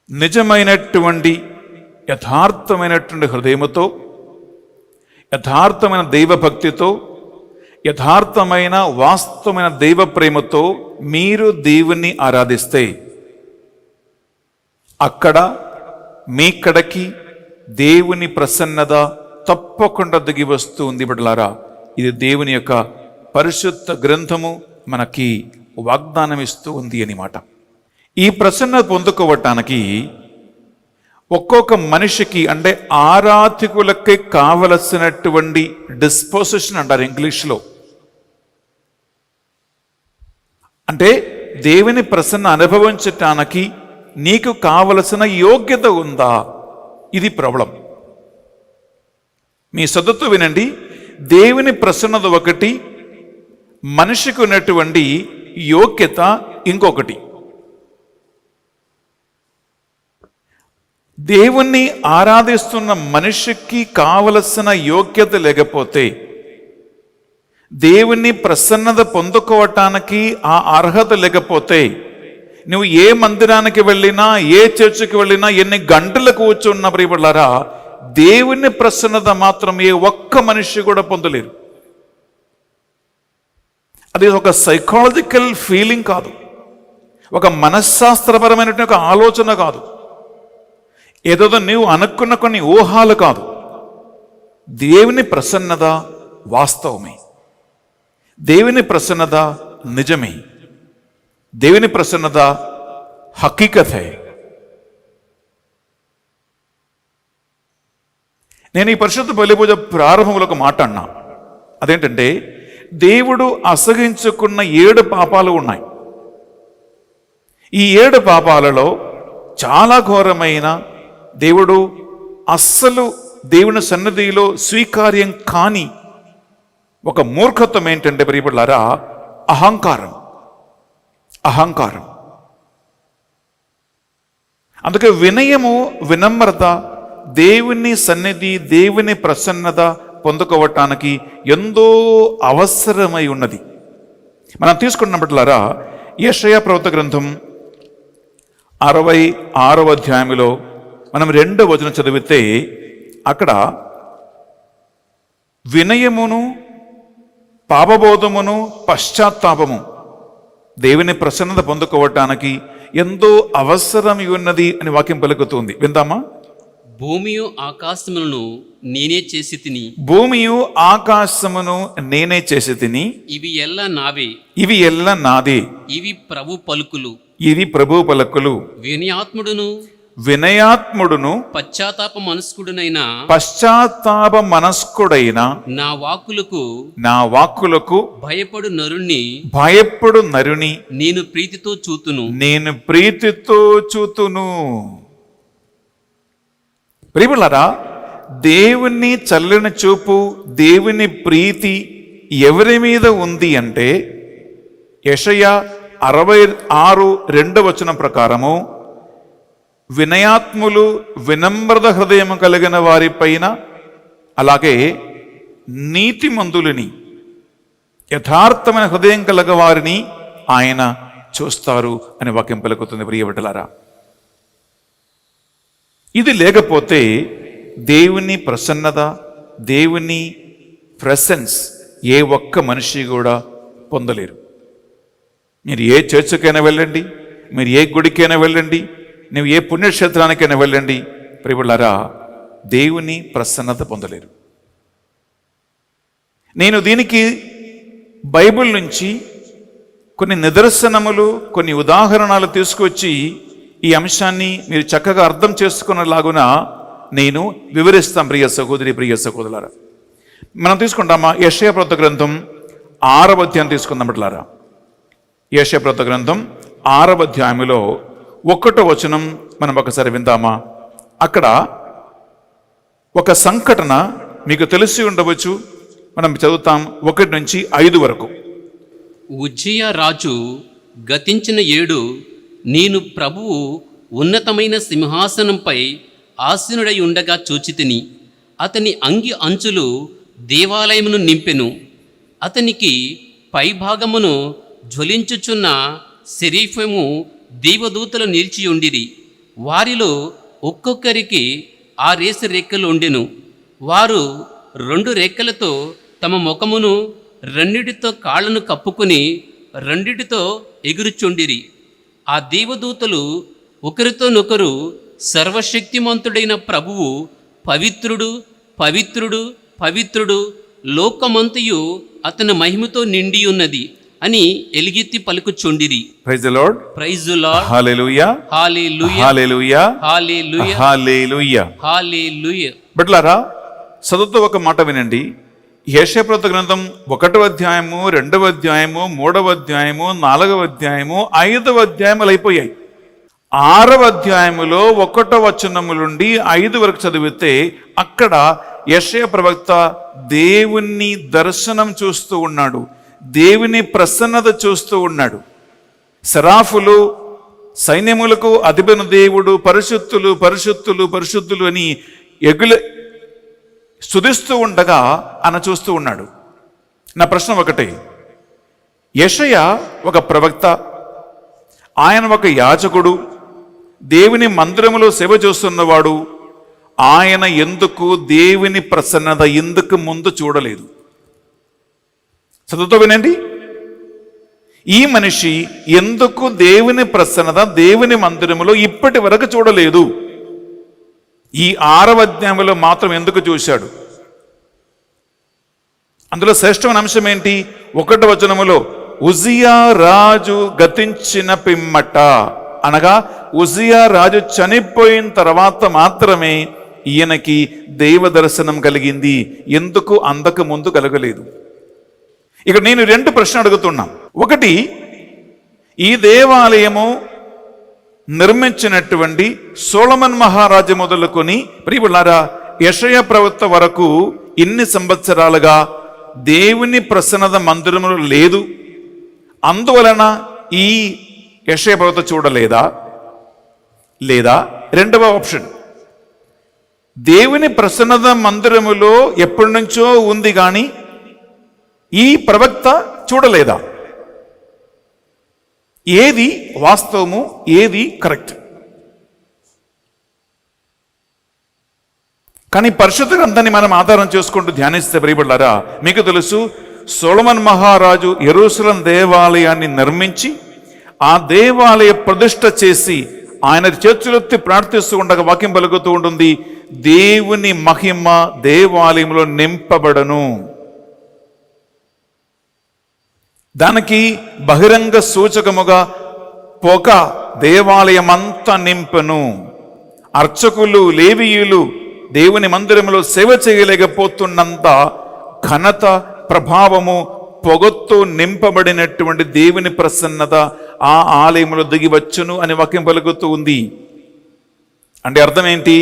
నిజమైనటువంటి, యథార్థమైనటువంటి హృదయముతో, యథార్థమైన దైవభక్తితో, యథార్థమైన వాస్తవమైన దైవ ప్రేమతో మీరు దేవుణ్ణి ఆరాధిస్తే అక్కడ మీ కడకి దేవుని ప్రసన్నత తప్పకుండా దిగి వస్తుంది బిడ్డలారా. ఇది దేవుని యొక్క పరిశుద్ధ గ్రంథము మనకి వాగ్దానం ఇస్తూ ఉంది అన్నమాట. ఈ ప్రసన్నత పొందుకోవటానికి ఒక్కొక్క మనిషికి, అంటే ఆరాధికులకి కావలసినటువంటి డిస్పోజిషన్ అంటారు ఇంగ్లీష్లో. అంటే దేవుని ప్రసన్న అనుభవించటానికి నీకు కావలసిన యోగ్యత ఉందా? ఇది ప్రాబ్లం. మీ శ్రద్ధతో వినండి. దేవుని ప్రసన్నత ఒకటి, మనిషికి ఉన్నటువంటి యోగ్యత ఇంకొకటి. దేవుణ్ణి ఆరాధిస్తున్న మనిషికి కావలసిన యోగ్యత లేకపోతే, దేవుణ్ణి ప్రసన్నత పొందుకోవటానికి ఆ అర్హత లేకపోతే, నువ్వు ఏ మందిరానికి వెళ్ళినా, ఏ చర్చికి వెళ్ళినా, ఎన్ని గంటలు కూర్చున్న ప్రియబిడ్డలారా, దేవుని ప్రసన్నత మాత్రం ఏ ఒక్క మనిషి కూడా పొందలేరు. అది ఒక సైకాలజికల్ ఫీలింగ్ కాదు, ఒక మనశ్శాస్త్రపరమైనటువంటి ఒక ఆలోచన కాదు, ఏదో నీవు అనుకున్న కొన్ని ఊహాలు కాదు. దేవుని ప్రసన్నత వాస్తవమే, దేవుని ప్రసన్నత నిజమే, దేవుని ప్రసన్నత హకీకతే. నేను ఈ పరిశుద్ధ బలి పూజ ప్రారంభంలో ఒక మాట అన్నా. అదేంటంటే, దేవుడు అసహించుకున్న 7 పాపాలు ఉన్నాయి. ఈ 7 పాపాలలో చాలా ఘోరమైన, దేవుడు అస్సలు దేవుని సన్నిధిలో స్వీకార్యం కాని ఒక మూర్ఖత్వం ఏంటంటే ప్రియబిడ్డలారా, అహంకారం. అహంకారం. అందుకే వినయము, వినమ్రత, దేవుని సన్నిధి, దేవుని ప్రసన్నత పొందుకోవటానికి ఎంతో అవసరమై ఉన్నది. మనం తీసుకున్నట్లరా యెషయా ప్రవక్త గ్రంథం 66వ అధ్యాయంలో మనం 2వ వచనం చదివితే అక్కడ వినయమును, పాపబోధమును, పశ్చాత్తాపము దేవుని ప్రసన్నత పొందుకోవటానికి ఎంతో అవసరం ఉన్నది అని వాక్యం పలుకుతుంది. విందామా? భూమియు ఆకాశములను నేనే చేసి తిని, భూమియు ఆకాశమును నేనే చేసి తిని, ఇవి ఎల్లా నావే, ఇవి ఎల్ల నాదే, ఇవి ప్రభు పలుకులు. ఇది ప్రభు పలుకులు. వినయాత్ముడును పశ్చాత్తాప మనస్కుడునైన పశ్చాత్తాప మనస్కుడైన నా వాక్కులకు భయపడు నరుని నేను ప్రీతితో చూతును. ప్రియములారా, దేవుని చల్లని చూపు, దేవుని ప్రీతి ఎవరి మీద ఉంది అంటే యెషయా 66:2 వచనం ప్రకారము వినయాత్ములు, వినమ్రత హృదయం కలిగిన వారిపైన, అలాగే నీతిమంతులని, యథార్థమైన హృదయం కలగ వారిని ఆయన చూస్తారు అని వాక్యం పలుకుతుంది. ప్రియబిడ్డలారా, ఇది లేకపోతే దేవుని ప్రసన్నత, దేవుని ప్రెసెన్స్ ఏ ఒక్క మనిషి కూడా పొందలేరు. మీరు ఏ చర్చకైనా వెళ్ళండి, మీరు ఏ గుడికైనా వెళ్ళండి, నువ్వు ఏ పుణ్యక్షేత్రానికైనా వెళ్ళండి, ప్రియబిడ్డలారా, దేవుని ప్రసన్నత పొందలేరు. నేను దీనికి బైబిల్ నుంచి కొన్ని నిదర్శనములు, కొన్ని ఉదాహరణలు తీసుకొచ్చి ఈ అంశాన్ని మీరు చక్కగా అర్థం చేసుకునేలాగున నేను వివరిస్తాం. ప్రియ సహోదరి, ప్రియ సహోదరులారా, మనం తీసుకుంటామా? యెషయా ప్రవక్త గ్రంథం 6వ అధ్యాయం తీసుకుందాం. బిడ్డలారా, యెషయా ప్రవక్త గ్రంథం 6వ అధ్యాయంలో 1వ వచనం మనం ఒకసారి విందామా? అక్కడ ఒక సంఘటన మీకు తెలిసి ఉండవచ్చు. మనం చదువుతాం 1 నుంచి 5 వరకు. ఉజ్జియా రాజు గతించిన ఏడు నేను ప్రభువు ఉన్నతమైన సింహాసనంపై ఆసీనుడై ఉండగా చూచితిని. అతని అంగి అంచులు దేవాలయమును నింపెను. అతనికి పైభాగమును జ్వలించుచున్న శరీఫము దేవదూతలు నిలిచియుండిరి. వారిలో ఒక్కొక్కరికి 6 రెక్కలు ఉండెను. వారు 2 రెక్కలతో తమ ముఖమును, 2 కాళ్లను కప్పుకొని 2 ఎగురుచుండిరి. ఆ దేవదూతలు ఒకరితోనొకరు, సర్వశక్తిమంతుడైన ప్రభువు పవిత్రుడు, పవిత్రుడు, పవిత్రుడు, లోకమంతయు అతని మహిమతో నిండి ఉన్నది అని ఎలుగెత్తి పలుకుచుండిరి. Praise the Lord, praise the Lord, hallelujah, hallelujah, hallelujah, hallelujah, hallelujah, hallelujah. బిడ్డలారా, చదువుతూ ఒక మాట వినండి. యెషయా ప్రవక్త గ్రంథం 1వ అధ్యాయము, 2వ అధ్యాయము, 3వ అధ్యాయము, 4వ అధ్యాయము, 5వ అధ్యాయములు అయిపోయాయి. 6వ అధ్యాయములో 1వ వచనము నుండి 5 వరకు చదివితే అక్కడ యెషయా ప్రవక్త దేవుని దర్శనం చూస్తూ ఉన్నాడు, దేవుని ప్రసన్నత చూస్తూ ఉన్నాడు. సరాఫులు, సైన్యములకు అధిపతి దేవుడు, పరిశుద్ధులు, పరిశుద్ధులు, పరిశుద్ధులు అని స్తుతిస్తూ ఉండగా ఆయన చూస్తూ ఉన్నాడు. నా ప్రశ్న ఒకటే, యెషయా ఒక ప్రవక్త, ఆయన ఒక యాజకుడు, దేవుని మందిరములో సేవ చేస్తున్నవాడు. ఆయన ఎందుకు దేవుని ప్రసన్నత ఎందుకు ముందు చూడలేదు? చదువుతూ వినండి. ఈ మనిషి ఎందుకు దేవుని ప్రసన్నత దేవుని మందిరములో ఇప్పటి వరకు చూడలేదు? ఈ 6వ అధ్యాయంలో మాత్రం ఎందుకు చూశాడు? అందులో శ్రేష్టమైన అంశం ఏంటి? 1వ వచనములో ఉజ్జియా రాజు గతించిన పిమ్మట, అనగా ఉజ్జియా రాజు చనిపోయిన తర్వాత మాత్రమే ఈయనకి దైవ దర్శనం కలిగింది. ఎందుకు అంతకు ముందు కలగలేదు? ఇక నేను 2 ప్రశ్నలు అడుగుతున్నా. ఒకటి, ఈ దేవాలయము నిర్మించినటువంటి సొలొమోన్ మహారాజు మొదలుకొని ప్రియబిడ్డలారా యెషయా ప్రవక్త వరకు ఇన్ని సంవత్సరాలుగా దేవుని ప్రసన్నత మందిరములో లేదు. అందువలన ఈ యెషయా ప్రవక్త చూడలేదా? లేదా రెండవ ఆప్షన్, దేవుని ప్రసన్నత మందిరములో ఎప్పటి నుంచో ఉంది కానీ ఈ ప్రవక్త చూడలేదా? ఏది వాస్తవము, ఏది కరెక్ట్? కానీ పరిశుద్ధ గ్రంథాన్ని మనం ఆధారం చేసుకుంటూ ధ్యానిస్తే ప్రియబిడ్డలారా, మీకు తెలుసు సొలొమోను మహారాజు యెరూషలేం దేవాలయాన్ని నిర్మించి ఆ దేవాలయ ప్రతిష్ఠ చేసి ఆయన చేతులెత్తి ప్రార్థిస్తూ ఉండగా వాక్యం పలుకుతూ ఉంటుంది, దేవుని మహిమ దేవాలయంలో నింపబడను. దానికి బహిరంగ సూచకముగా పొగ దేవాలయమంతా నింపెను. అర్చకులు లేవీయులు దేవుని మందిరంలో సేవ చేయలేకపోతున్నంత ఘనత ప్రభావము పొగతో నింపబడినటువంటి దేవుని ప్రసన్నత ఆ ఆలయంలో దిగి వచ్చును అని వాక్యం పలుకుతూ ఉంది. అంటే అర్థం ఏంటి?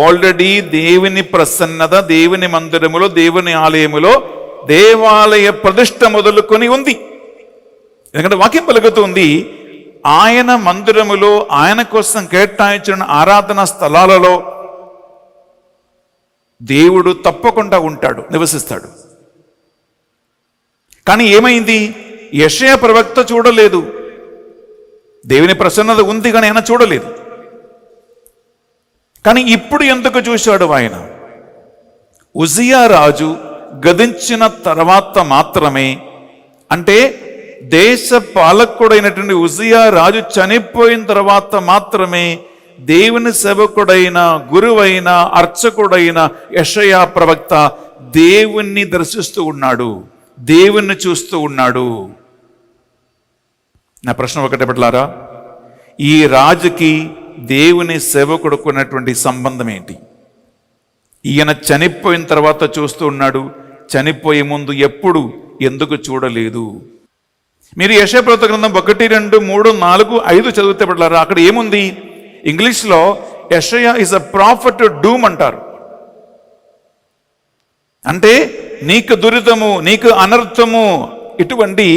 ఆల్రెడీ దేవుని ప్రసన్నత దేవుని మందిరములో దేవుని ఆలయములో దేవాలయ ప్రతిష్ఠ మొదలుకొని ఉంది. ఎందుకంటే వాక్యం పలుకుతూ ఉంది, ఆయన మందిరములో ఆయన కోసం కేటాయించిన ఆరాధనా స్థలాలలో దేవుడు తప్పకుండా ఉంటాడు, నివసిస్తాడు. కానీ ఏమైంది? యెషయా ప్రవక్త చూడలేదు. దేవుని ప్రసన్నత ఉంది కానీ ఆయన చూడలేదు. కానీ ఇప్పుడు ఎందుకు చూశాడు ఆయన? ఉజ్జియా రాజు గతించిన తర్వాత మాత్రమే, అంటే దేశ పాలకుడైనటువంటి ఉజ్జియా రాజు చనిపోయిన తర్వాత మాత్రమే దేవుని సేవకుడైన గురువైన అర్చకుడైన యెషయా ప్రవక్త దేవుణ్ణి దర్శిస్తూ ఉన్నాడు, దేవుణ్ణి చూస్తూ ఉన్నాడు. నా ప్రశ్న ఒకటే బిడ్డలారా, ఈ రాజుకి దేవుని సేవకుడుకున్నటువంటి సంబంధం ఏంటి? ఈయన చనిపోయిన తర్వాత చూస్తూ ఉన్నాడు, చనిపోయే ముందు ఎప్పుడు ఎందుకు చూడలేదు? మీరు యెషయా ప్రవక్త గ్రంథం 1, 2, 3, 4, 5 చదివితే బిడ్డలారా, అక్కడ ఏముంది? ఇంగ్లీష్లో యెషయా ఇస్ అ ప్రాఫెట్ డూమ్ అంటారు. అంటే నీకు దురితము, నీకు అనర్థము, ఇటువంటి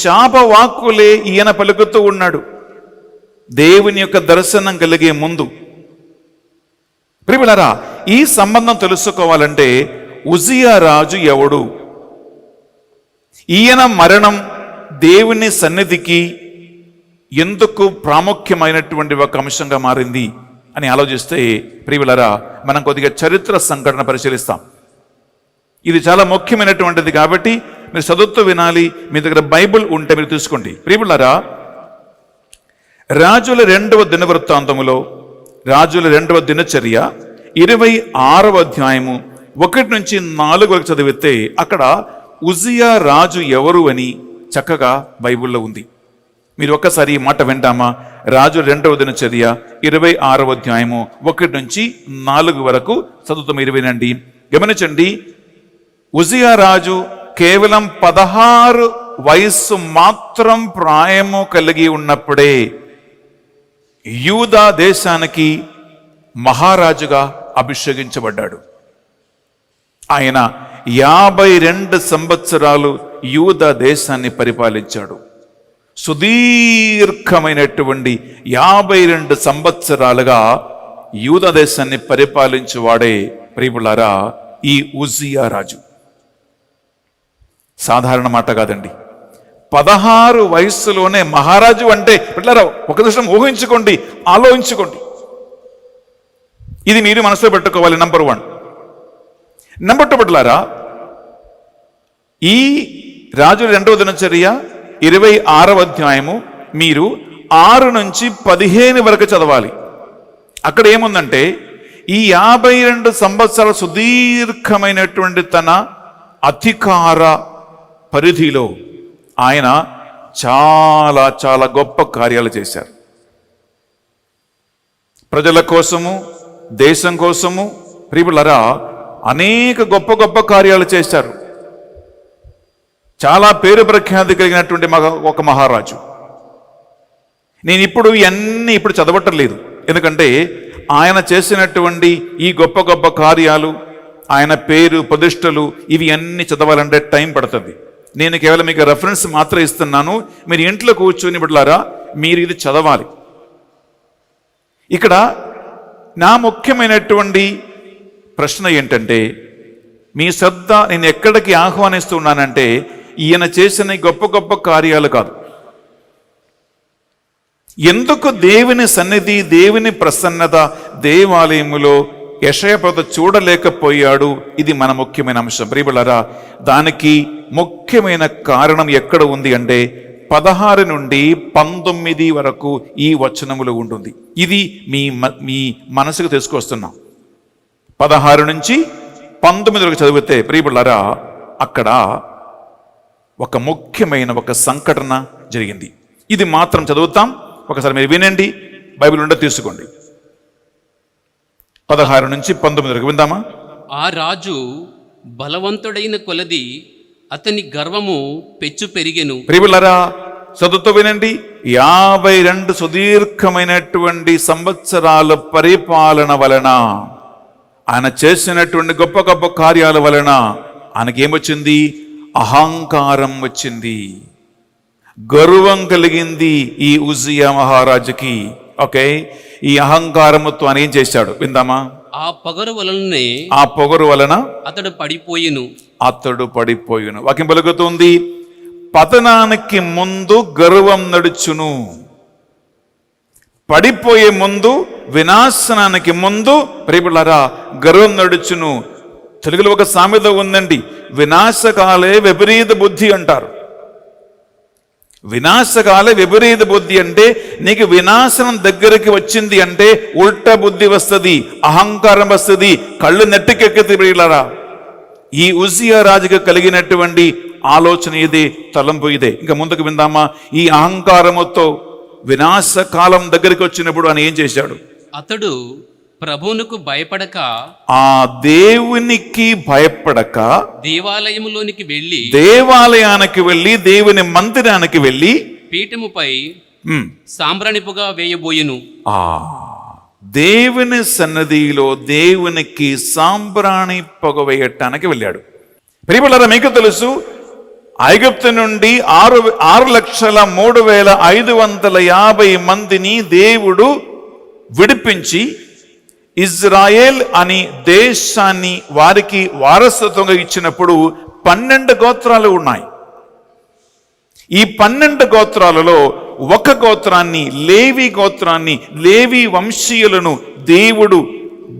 శాపవాక్కులే ఈయన పలుకుతూ ఉన్నాడు దేవుని యొక్క దర్శనం కలిగే ముందు. ప్రియమిత్రులారా, ఈ సంబంధం తెలుసుకోవాలంటే ఉజ్జియా రాజు ఎవడు, ఈయన మరణం దేవుని సన్నిధికి ఎందుకు ప్రాముఖ్యమైనటువంటి ఒక అంశంగా మారింది అని ఆలోచిస్తే ప్రియమిత్రులారా, మనం కొద్దిగా చరిత్ర సంఘటన పరిశీలిస్తాం. ఇది చాలా ముఖ్యమైనటువంటిది కాబట్టి మీరు చదువుతూ వినాలి. మీ దగ్గర బైబిల్ ఉంటే మీరు తీసుకోండి. ప్రియమిత్రులారా, రాజుల 2వ దినవృత్తాంతములో, రాజుల 2వ దినచర్య 26వ అధ్యాయము 1 నుంచి 4 వరకు చదివితే అక్కడ ఉజ్జియా రాజు ఎవరు అని చక్కగా బైబిల్లో ఉంది. మీరు ఒక్కసారి ఈ మాట వింటామా? రాజు 2వ దినచర్య 26వ అధ్యాయము 1 నుంచి 4 వరకు చదువుతూ మీరు వినండి, గమనించండి. ఉజ్జియా రాజు కేవలం 16 వయస్సు మాత్రం ప్రాయము కలిగి ఉన్నప్పుడే యూదా దేశానికి మహారాజుగా అభిషేకించబడ్డాడు. ఆయన 52 సంవత్సరాలు యూదా దేశాన్ని పరిపాలించాడు. సుదీర్ఘమైనటువంటి 52 సంవత్సరాలుగా యూదా దేశాన్ని పరిపాలించువాడే ప్రియమిత్రులారా ఈ ఉజ్జియా రాజు. సాధారణ మాట కాదండి. 16 వయస్సులోనే మహారాజు అంటే బిడ్డలారా, ఒక నిమిషం ఊహించుకోండి, ఆలోచించుకోండి. ఇది మీరు మనసులో పెట్టుకోవాలి. నంబర్ 1. నంబర్ 2 బిడ్డలారా, ఈ రాజు 2వ దినచర్య 26వ అధ్యాయము మీరు 6 నుంచి 15 వరకు చదవాలి. అక్కడ ఏముందంటే ఈ 52 సంవత్సరాల సుదీర్ఘమైనటువంటి తన అధికార పరిధిలో ఆయన చాలా చాలా గొప్ప కార్యాలు చేశారు. ప్రజల కోసము, దేశం కోసము ప్రియమిత్రులారా అనేక గొప్ప గొప్ప కార్యాలు చేశారు. చాలా పేరు ప్రఖ్యాతి కలిగినటువంటి ఒక మహారాజు. నేను ఇవన్నీ చదవటం లేదు, ఎందుకంటే ఆయన చేసినటువంటి ఈ గొప్ప గొప్ప కార్యాలు, ఆయన పేరు ప్రతిష్టలు, ఇవి అన్ని చదవాలంటే టైం పడుతుంది. నేను కేవలం మీకు రెఫరెన్స్ మాత్రం ఇస్తున్నాను. మీరు ఇంట్లో కూర్చొని బిడ్డలారా మీరు ఇది చదవాలి. ఇక్కడ నా ముఖ్యమైనటువంటి ప్రశ్న ఏంటంటే, మీ శ్రద్ధ నేను ఎక్కడికి ఆహ్వానిస్తున్నానంటే ఈయన చేసిన గొప్ప గొప్ప కార్యాలు కాదు. ఎందుకు దేవుని సన్నిధి, దేవుని ప్రసన్నత దేవాలయములో యెషయా ప్రవక్త చూడలేకపోయాడు. ఇది మన ముఖ్యమైన అంశం. ప్రియబిడ్డలారా, దానికి ముఖ్యమైన కారణం ఎక్కడ ఉంది అంటే 16 నుండి 19 వరకు ఈ వచనములు ఉంటుంది. ఇది మీ మనసుకు తీసుకొస్తున్నాం. 16 నుంచి 19 వరకు చదివితే ప్రియబిడ్డలారా, అక్కడ ఒక ముఖ్యమైన ఒక సంఘటన జరిగింది. ఇది మాత్రం చదువుతాం, ఒకసారి మీరు వినండి, బైబిల్ ఉండ తీసుకోండి. 16 నుంచి 19 వరకు విందామా? ఆ రాజు బలవంతుడైన కొలది అతని గర్వము పెచ్చు పెరిగెను. ప్రియబిడ్డలారా, చదువుతూ వినండి. 52 సుదీర్ఘమైనటువంటి సంవత్సరాల పరిపాలన వలన, ఆయన చేసినటువంటి గొప్ప గొప్ప కార్యాల వలన ఆయనకేమొచ్చింది? అహంకారం వచ్చింది, గర్వం కలిగింది ఈ ఉజ్జియా మహారాజుకి. ఓకే, ఈ అహంకారముతో ఆయన ఏం చేశాడు విందామా? ఆ పొగరు వలననే, ఆ పొగరు వలన అతడు పడిపోయెను. వాక్యం పలుకుతుంది, పతనానికి ముందు గర్వం నడుచును, పడిపోయే ముందు, వినాశనానికి ముందు ప్రియబిడ్డలారా గర్వం నడుచును. తెలుగులో ఒక సామెత ఉందండి, వినాశకాలే విపరీత బుద్ధి అంటారు. వినాశకాలే విపరీత బుద్ధి అంటే నీకు వినాశనం దగ్గరికి వచ్చింది అంటే ఉల్టా బుద్ధి వస్తుంది, అహంకారం వస్తుంది, కళ్ళు నెట్టికెక్కుతుంది. ప్రియులారా, ఈ ఉజ్జియా రాజుకు కలిగినటువంటి ఆలోచన ఇదే, తలంపు ఇదే. ఇంకా ముందుకు విందామా? ఈ అహంకారముతో వినాశకాలం దగ్గరికి వచ్చినప్పుడు ఆయన ఏం చేశాడు? అతడు ప్రభువునకు భయపడక, ఆ దేవునికి భయపడక దేవాలయములోనికి వెళ్ళి, దేవుని మందిరానికి వెళ్ళి పీఠముపై సాంబ్రాణిపుగా వేయబోయెను. దేవుని సన్నదిలో దేవునికి సాంబ్రాణి పొగ వేయటానికి వెళ్ళాడు. ప్రియబిడ్డలారా, మీకు తెలుసు, ఐగుప్తు నుండి 6,03,550 మందిని దేవుడు విడిపించి ఇజ్రాయేల్ అని దేశాన్ని వారికి వారసత్వంగా ఇచ్చినప్పుడు 12 గోత్రాలు ఉన్నాయి. ఈ 12 గోత్రాలలో ఒక గోత్రాన్ని, లేవి గోత్రాన్ని, లేవి వంశీయులను దేవుడు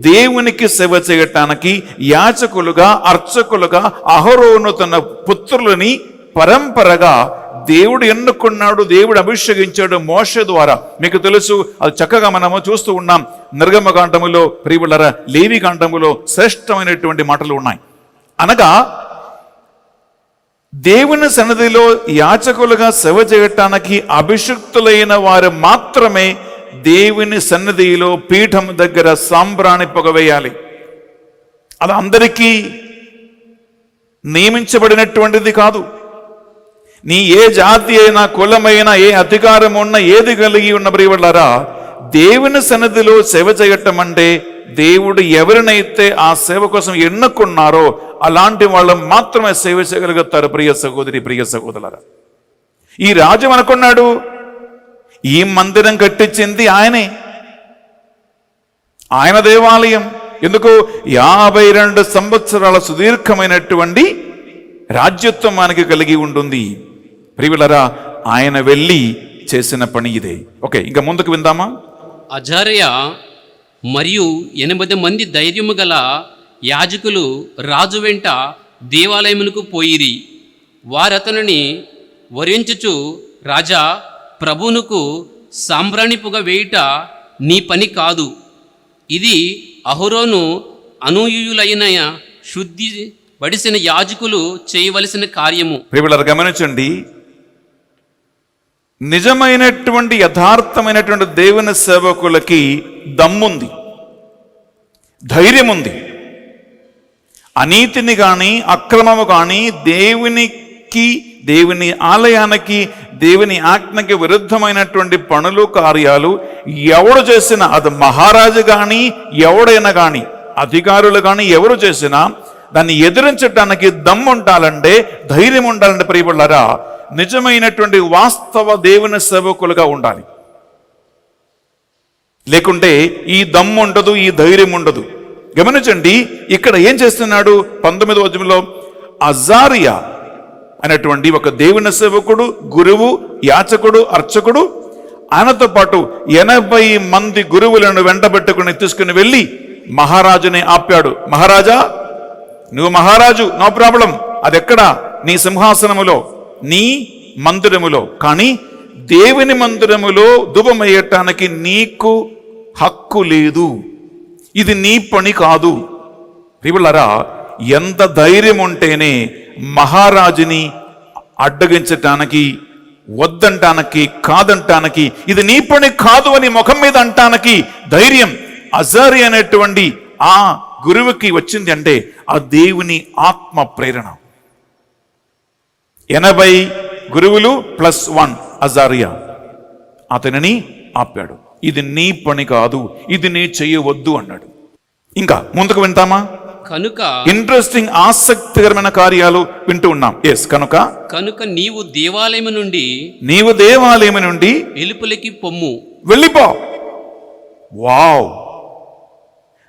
దేవునికి సేవ చేయటానికి యాజకులుగా, అర్చకులుగా అహరోను తన పుత్రులని పరంపరగా దేవుడు ఎన్నుకున్నాడు, దేవుడు అభిషేకించాడు మోషే ద్వారా. మీకు తెలుసు, అది చక్కగా మనము చూస్తూ ఉన్నాం. నిర్గమకాండములో, ప్రియబిడ్డలారా, లేవి కాండములో శ్రేష్టమైనటువంటి మాటలు ఉన్నాయి. అనగా దేవుని సన్నిధిలో యాజకులుగా సేవ చేయటానికి అభిషిక్తులైన వారు మాత్రమే దేవుని సన్నిధిలో పీఠం దగ్గర సాంబ్రాణి పొగ వేయాలి. అది అందరికీ నియమించబడినటువంటిది కాదు. నీ ఏ జాతి అయినా, కులమైనా, ఏ అధికారం ఉన్నా, ఏది కలిగి ఉన్న ప్రియబిడ్డలారా, దేవుని సన్నిధిలో సేవ చేయటం అంటే దేవుడు ఎవరినైతే ఆ సేవ కోసం ఎన్నుకున్నారో అలాంటి వాళ్ళు మాత్రమే సేవ చేయగలుగుతారు. ప్రియ సహోదరి, ప్రియ సహోదరులారా, ఈ రాజు అనుకున్నాడు, ఈ మందిరం కట్టించింది ఆయనే, ఆయన దేవాలయం. ఎందుకు? 52 సంవత్సరాల సుదీర్ఘమైనటువంటి రాజ్యత్వం మనకి కలిగి ఉంటుంది. ప్రియబిడ్డలారా, ఆయన వెళ్ళి చేసిన పని ఇదే. ఓకే, ఇంకా ముందుకు విందామా? అజార్య మరియు 8 మంది ధైర్యము గల యాజకులు రాజు వెంట దేవాలయమునకు పోయిరి. వారతనిని వరించుచు, రాజా, ప్రభువునకు సాంబ్రాణి పొగ వేయుట నీ పని కాదు, ఇది అహరోను అనూయులైన శుద్ధి పడిసిన యాజకులు చేయవలసిన కార్యము. ప్రియబిడ్డలారా, గమనించండి, నిజమైనటువంటి యథార్థమైనటువంటి దేవుని సేవకులకి దమ్ముంది, ధైర్యం ఉంది. అనీతిని కానీ, అక్రమము కానీ, దేవుని ఆలయానికి, దేవుని ఆజ్ఞకి విరుద్ధమైనటువంటి పనులు, కార్యాలు ఎవడు చేసినా, అది మహారాజు కానీ, ఎవడైనా కానీ, అధికారులు కానీ, ఎవరు చేసినా దాన్ని ఎదిరించడానికి దమ్ము ఉండాలంటే, ధైర్యం ఉండాలంటే ప్రియబిడ్డలారా, నిజమైనటువంటి వాస్తవ దేవుని సేవకులుగా ఉండాలి. లేకుంటే ఈ దమ్ము ఉండదు, ఈ ధైర్యం ఉండదు. గమనించండి, ఇక్కడ ఏం చేస్తున్నాడు? 19వ వచనంలో అజారియా అనేటువంటి ఒక దేవుని సేవకుడు, గురువు, యాచకుడు, అర్చకుడు, ఆయనతో పాటు 80 మంది గురువులను వెంటబెట్టుకుని తీసుకుని వెళ్ళి మహారాజుని ఆపాడు. మహారాజా, నువ్వు మహారాజు, నో ప్రాబ్లం, అది ఎక్కడ? నీ సింహాసనములో, నీ మందిరములో. కానీ దేవుని మందిరములో ధూపం వేయటానికి నీకు హక్కు లేదు, ఇది నీ పని కాదు. ప్రియులారా, ఎంత ధైర్యం ఉంటేనే మహారాజుని అడ్డగించటానికి, వద్దంటానికి, కాదంటానికి, ఇది నీ పని కాదు అని ముఖం మీద అంటానికి ధైర్యం అజారి అనేటువంటి ఆ గురువుకి వచ్చింది అంటే ఆ దేవుని ఆత్మ ప్రేరణ. 80 గురువులు +1 అజారియా అతనిని ఆపాడు. ఇది నీ పని కాదు, ఇది నీ చెయ్యవద్దు అన్నాడు. ఇంకా ముందుకు వింటామా? కనుక ఇంట్రెస్టింగ్, ఆసక్తికరమైన కార్యాలు వింటూ ఉన్నాం. కనుక నీవు దేవాలయము నుండి వెలుపలికి పొమ్ము, వెళ్ళిపో. వావ్!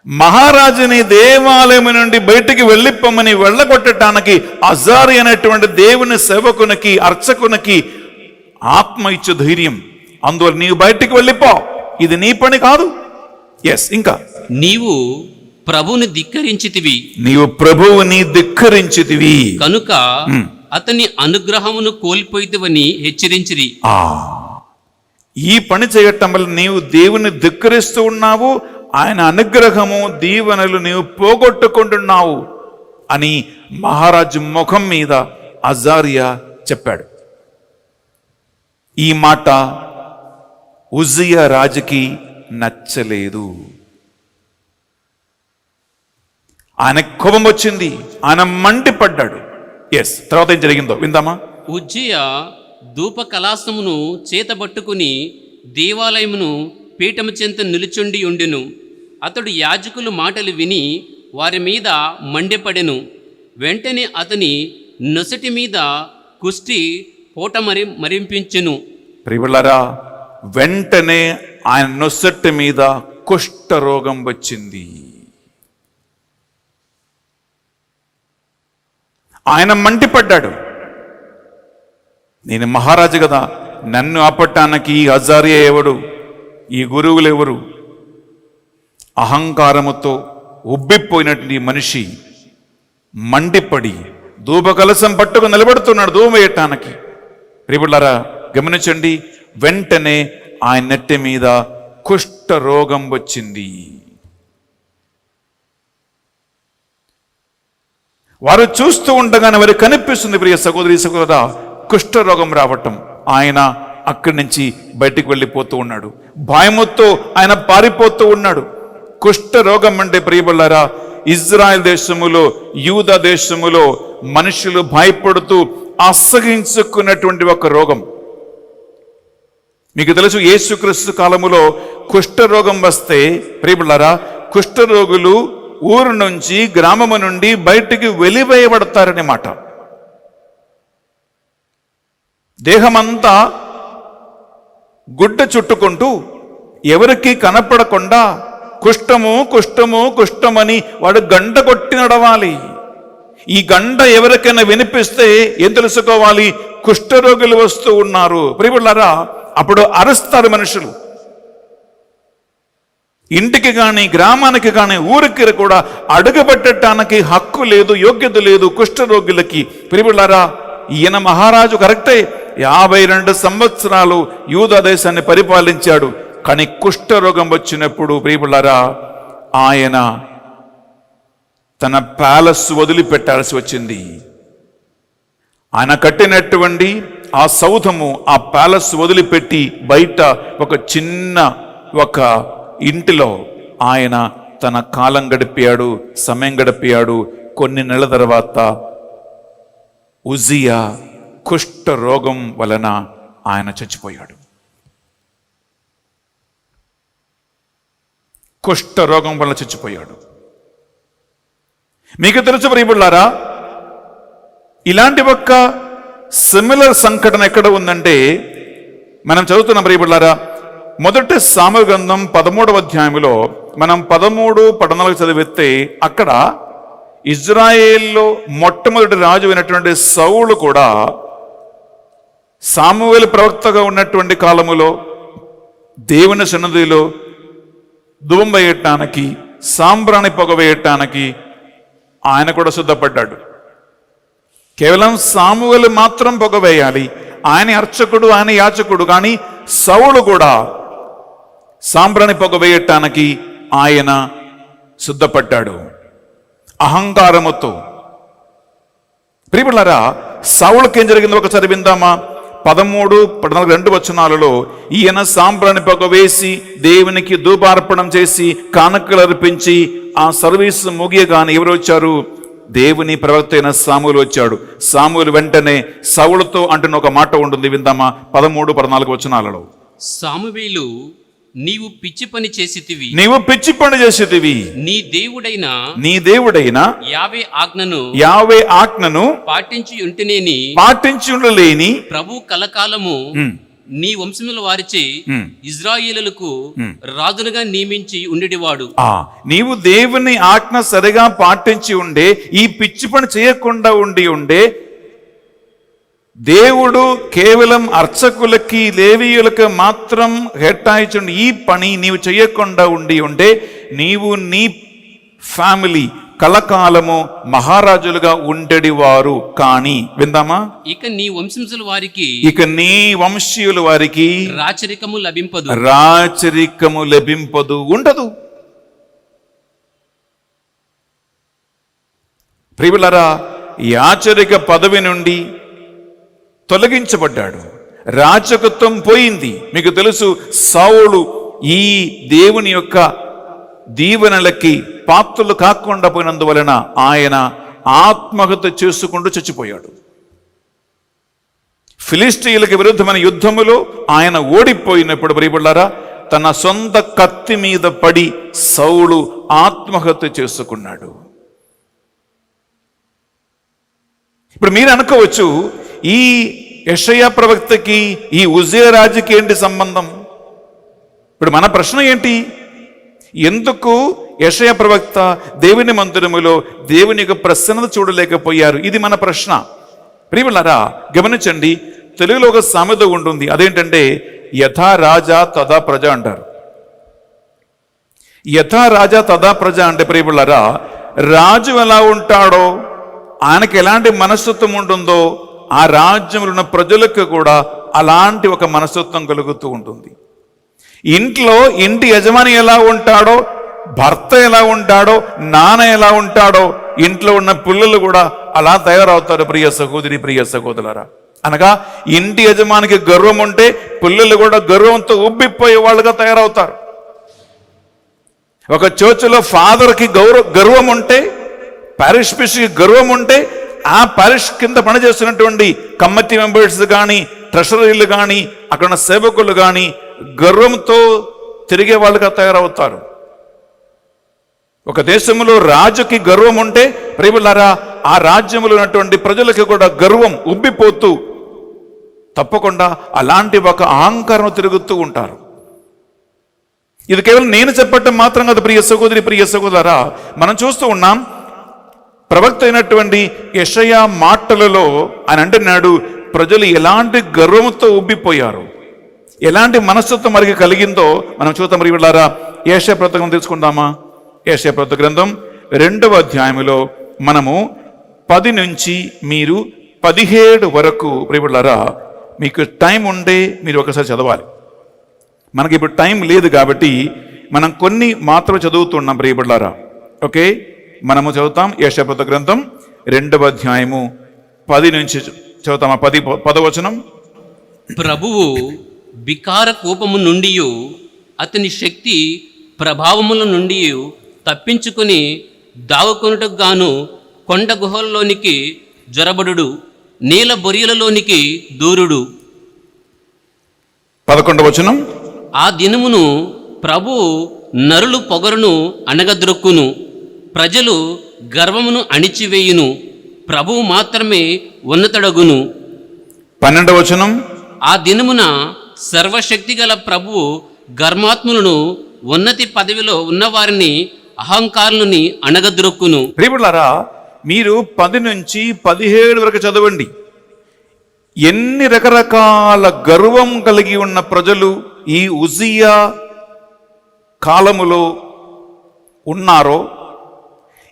మహారాజుని దేవాలయం నుండి బయటికి వెళ్ళిపోమని వెళ్ళగొట్టడానికి అజారి అనేటువంటి దేవుని సేవకునికి, అర్చకునికి ఆత్మ ఇచ్చే ధైర్యం. అందువల్ల నీవు బయటికి వెళ్ళిపో, ఇది నీ పని కాదు. ఇంకా నీవు ప్రభువుని ధిక్కరించితివి, కనుక అతని అనుగ్రహమును కోల్పోయితివని హెచ్చరించిరి. ఈ పని చేయటం వల్ల నీవు దేవుని ధిక్కరిస్తూ ఉన్నావు, ఆయన అనుగ్రహము, దీవెనలు నీవు పోగొట్టుకుంటున్నావు అని మహారాజు ముఖం మీద అజారియా చెప్పాడు. ఈ మాట ఉజ్జియా రాజుకి నచ్చలేదు. ఆయన కోపం వచ్చింది, ఆయన మండిపడ్డాడు. తర్వాత ఏం జరిగిందో విందామా? ఉజ్జియా ధూప కలాసమును చేతబట్టుకుని దేవాలయమును పీఠము చెంత నిలుచుండి ఉండెను. అతడు యాజకుల మాటలు విని వారి మీద మండిపడెను. వెంటనే అతని నొసటి మీద కుష్టి పోట మరింపించెను. ప్రియులారా, వెంటనే ఆయన నొసటి మీద కుష్ఠ రోగం వచ్చింది. ఆయన మండిపడ్డాడు, నేను మహారాజు కదా, నన్ను ఆపట్టానికి ఈ అజారియా ఎవడు, ఈ గురువులు ఎవరు? అహంకారముతో ఉబ్బిపోయినటువంటి మనిషి మండిపడి ధూపకలశం పట్టుకు నిలబడుతున్నాడు ధూపం వేయటానికి. ప్రియులారా గమనించండి, వెంటనే ఆయన నెత్తి మీద కుష్ఠ రోగం వచ్చింది. వారు చూస్తూ ఉండగానే వారికి కనిపిస్తుంది, ప్రియ సహోదరి సహోదరా, కుష్ఠరోగం రావటం. ఆయన అక్కడి నుంచి బయటికి వెళ్ళిపోతూ ఉన్నాడు, భయముతో ఆయన పారిపోతూ ఉన్నాడు. కుష్ఠరోగం అంటే ప్రియబళ్ళారా, ఇజ్రాయెల్ దేశములో, యూదా దేశములో మనుషులు భయపడుతూ అసహించుకున్నటువంటి ఒక రోగం. మీకు తెలుసు, యేసుక్రీస్తు కాలములో కుష్ఠరోగం వస్తే ప్రియబళ్ళారా, కుష్ఠరోగులు ఊరు నుంచి, గ్రామము నుండి బయటికి వెలివేయబడతారనే మాట. దేహమంతా గుడ్డ చుట్టుకుంటూ ఎవరికి కనపడకుండా కుష్ఠము కుష్ఠము కుష్ఠమని వాడు గంట కొట్టి నడవాలి. ఈ గంట ఎవరికైనా వినిపిస్తే ఏం తెలుసుకోవాలి? కుష్ఠరోగులు వస్తూ ఉన్నారు. ప్రియులారా, అప్పుడు అరుస్తారు మనుషులు. ఇంటికి కానీ, గ్రామానికి కానీ, ఊరికి కూడా అడుగుపెట్టడానికి హక్కు లేదు, యోగ్యత లేదు కుష్ఠరోగులకి. ప్రియులారా, ఈయన మహారాజు కరెక్టే, 52 సంవత్సరాలు యూదా దేశాన్ని పరిపాలించాడు. కానీ కుష్ఠరోగం వచ్చినప్పుడు ప్రియులారా, ఆయన తన ప్యాలెస్ వదిలిపెట్టాల్సి వచ్చింది. ఆయన కట్టినటువంటి ఆ సౌధము, ఆ ప్యాలెస్ వదిలిపెట్టి బయట ఒక చిన్న ఇంటిలో ఆయన తన కాలం గడిపాడు, సమయం గడిపాడు. కొన్ని నెలల తర్వాత ఉజ్జియా కుష్ఠ రోగం వలన ఆయన చచ్చిపోయాడు. కుష్ఠ రోగం వలన చచ్చిపోయాడు. మీకు తెలుసు ప్రియబుల్లారా, ఇలాంటి ఒక సిమిలర్ సంఘటన ఎక్కడ ఉందంటే, మనం చదువుతున్నాం ప్రియబుల్లారా, మొదటి సాముయేలు గ్రంథం 13వ అధ్యాయంలో మనం 13-14 చదివితే అక్కడ ఇజ్రాయేల్లో మొట్టమొదటి రాజు అయినటువంటి సౌలు కూడా సామువేలు ప్రవక్తగా ఉన్నటువంటి కాలములో దేవుని సన్నిధిలో ధూపం వేయటానికి సాంబ్రాణి పొగ వేయటానికి ఆయన కూడా సిద్ధపడ్డాడు. కేవలం సామువేలు మాత్రం పొగ వేయాలి, ఆయన అర్చకుడు, ఆయన యాచకుడు. కానీ సౌలు కూడా సాంబ్రాణి పొగ వేయటానికి ఆయన సిద్ధపడ్డాడు అహంకారముతో. ప్రియబిడ్డలారా, సౌలుకి ఏం జరిగిందో ఒకసారి విందామా? 13, 14, 2 వచనాలలో ఈయన సాంబ్రాణి పొగ వేసి దేవునికి ధూపార్పణం చేసి కానుకలు అర్పించి ఆ సర్వీస్ ముగియగానే ఎవరు వచ్చారు? దేవుని ప్రవక్త అయిన సామువేలు వచ్చాడు. సామువేలు వెంటనే సౌలుతో అంటున్న ఒక మాట ఉంటుంది, విందామా? 13, 14 వచనాలలో. సామువేలు, నీవు పిచ్చి పని చేసితివి, నీవు పిచ్చి పని చేసేదివి, నీ దేవుడైన యావే ఆజ్ఞను పాటించి ఉంటేనేని పాటించి ఉండలేని ప్రభు కలకాలము నీ వంశముల వారిచే ఇజ్రాయేలులకు రాజులుగా నియమించి ఉండేవాడు. నీవు దేవుని ఆజ్ఞ సరిగా పాటించి ఉండే, ఈ పిచ్చి పని చేయకుండా ఉండే దేవుడు కేవలం అర్చకులకి లేవీయులకు మాత్రం కేటాయించండి ఈ పని నీవు చేయకుండా ఉంటే నీవు నీ ఫ్యామిలీ కలకాలము మహారాజులుగా ఉండేవారు. కానీ విందామా? ఇక నీ వంశంసుల వారికి, ఇక నీ వంశీయుల వారికి రాచరికము లభింపదు, ఉండదు. ప్రియులారా, యాచరిక పదవి నుండి తొలగించబడ్డాడు, రాచకత్వం పోయింది. మీకు తెలుసు, సౌలు ఈ దేవుని యొక్క దీవెనలకి పాత్రలు కాకుండా పోయినందువలన ఆయన ఆత్మహత్య చేసుకుంటూ చచ్చిపోయాడు. ఫిలిష్తీయులకు విరుద్ధమైన యుద్ధములో ఆయన ఓడిపోయినప్పుడు ప్రియబిడ్డలారా, తన సొంత కత్తి మీద పడి సౌలు ఆత్మహత్య చేసుకున్నాడు. ఇప్పుడు మీరు అనుకోవచ్చు, ఈ యెషయా ప్రవక్తకి ఈ ఉజ్జియా రాజుకి ఏంటి సంబంధం? ఇప్పుడు మన ప్రశ్న ఏంటి? ఎందుకు యెషయా ప్రవక్త దేవుని మందిరములో దేవుని యొక్క ప్రసన్నత చూడలేకపోయారు? ఇది మన ప్రశ్న. ప్రియములారా, గమనించండి, తెలుగులో ఒక సామెత ఉంటుంది, అదేంటంటే యథా రాజా తదా ప్రజ అంటారు. యథా రాజా తదా ప్రజ అంటే ప్రియములారా, రాజు ఎలా ఉంటాడో, ఆయనకి ఎలాంటి మనస్తత్వం ఉంటుందో ఆ రాజ్యంలో ఉన్న ప్రజలకు కూడా అలాంటి ఒక మనస్తత్వం కలుగుతూ ఉంటుంది. ఇంట్లో ఇంటి యజమాని ఎలా ఉంటాడో, భర్త ఎలా ఉంటాడో, నాన్న ఎలా ఉంటాడో, ఇంట్లో ఉన్న పిల్లలు కూడా అలా తయారవుతారు. ప్రియ సహోదరి, ప్రియ సహోదరులారా, అనగా ఇంటి యజమానికి గర్వం ఉంటే పిల్లలు కూడా గర్వంతో ఉబ్బిపోయే వాళ్ళుగా తయారవుతారు. ఒక చర్చిలో ఫాదర్కి గర్వం ఉంటే, పారిష్ బిషప్కి గర్వం ఉంటే, ఆ పారిష్ కింద పనిచేస్తున్నటువంటి కమిటీ మెంబర్స్ కానీ, ట్రెషరీలు కానీ, అక్కడ ఉన్న సేవకులు కానీ గర్వంతో తిరిగే వాళ్ళుగా తయారవుతారు. ఒక దేశంలో రాజుకి గర్వం ఉంటే ప్రియములారా, ఆ రాజ్యంలో ఉన్నటువంటి ప్రజలకి కూడా గర్వం ఉబ్బిపోతూ తప్పకుండా అలాంటి ఒక అహంకారం తిరుగుతూ ఉంటారు. ఇది కేవలం నేను చెప్పటం మాత్రం కాదు ప్రియ సహోదరి, ప్రియ సహోదరా, మనం చూస్తూ ఉన్నాం. ప్రవక్త అయినటువంటి యెషయా మాటలలో ఆయన అంటున్నాడు, ప్రజలు ఎలాంటి గర్వంతో ఉబ్బిపోయారు, ఎలాంటి మనస్తత్వం మనకి కలిగిందో మనం చూద్దాం. మరి వీళ్ళారా, యెషయా ప్రవక్త గ్రంథం తీసుకుందామా? యెషయా ప్రవక్త గ్రంథం 2వ అధ్యాయంలో మనము 10 నుంచి మీరు 17 వరకు ప్రియబిడ్డలారా, మీకు టైం ఉంటే మీరు ఒకసారి చదవాలి. మనకి ఇప్పుడు టైం లేదు కాబట్టి మనం కొన్ని మాత్రం చదువుతున్నాం ప్రియబిడ్డలారా. ఓకే, మనము చదువుతాం యెషయా ప్రవక్త గ్రంథం 2వ అధ్యాయము 10 నుంచి చదువుతామా? 10వ వచనం. ప్రభువు వికార కోపము నుండి అతని శక్తి ప్రభావముల నుండి తప్పించుకుని దాగుకొనుటకు గాను కొండ గుహల్లోనికి జొరబడు, నీల బొరియలలోనికి దూరుడు. 11వ వచనం. ఆ దినమును ప్రభు నరులు పొగరును అణగద్రొక్కును, ప్రజలు గర్వమును అణిచివేయును, ప్రభువు మాత్రమే ఉన్నతడగును. 12వ వచనం. ఆ దినమున సర్వశక్తి గల ప్రభువు గర్మాత్ములను, ఉన్నతి పదవిలో ఉన్నవారిని, అహంకారులని అణగద్రొక్కును. ప్రియబిడ్డలారా, మీరు 10 నుంచి 17 వరకు చదవండి. ఎన్ని రకరకాల గర్వం కలిగి ఉన్న ప్రజలు ఈ ఉజ్జియా కాలములో ఉన్నారో,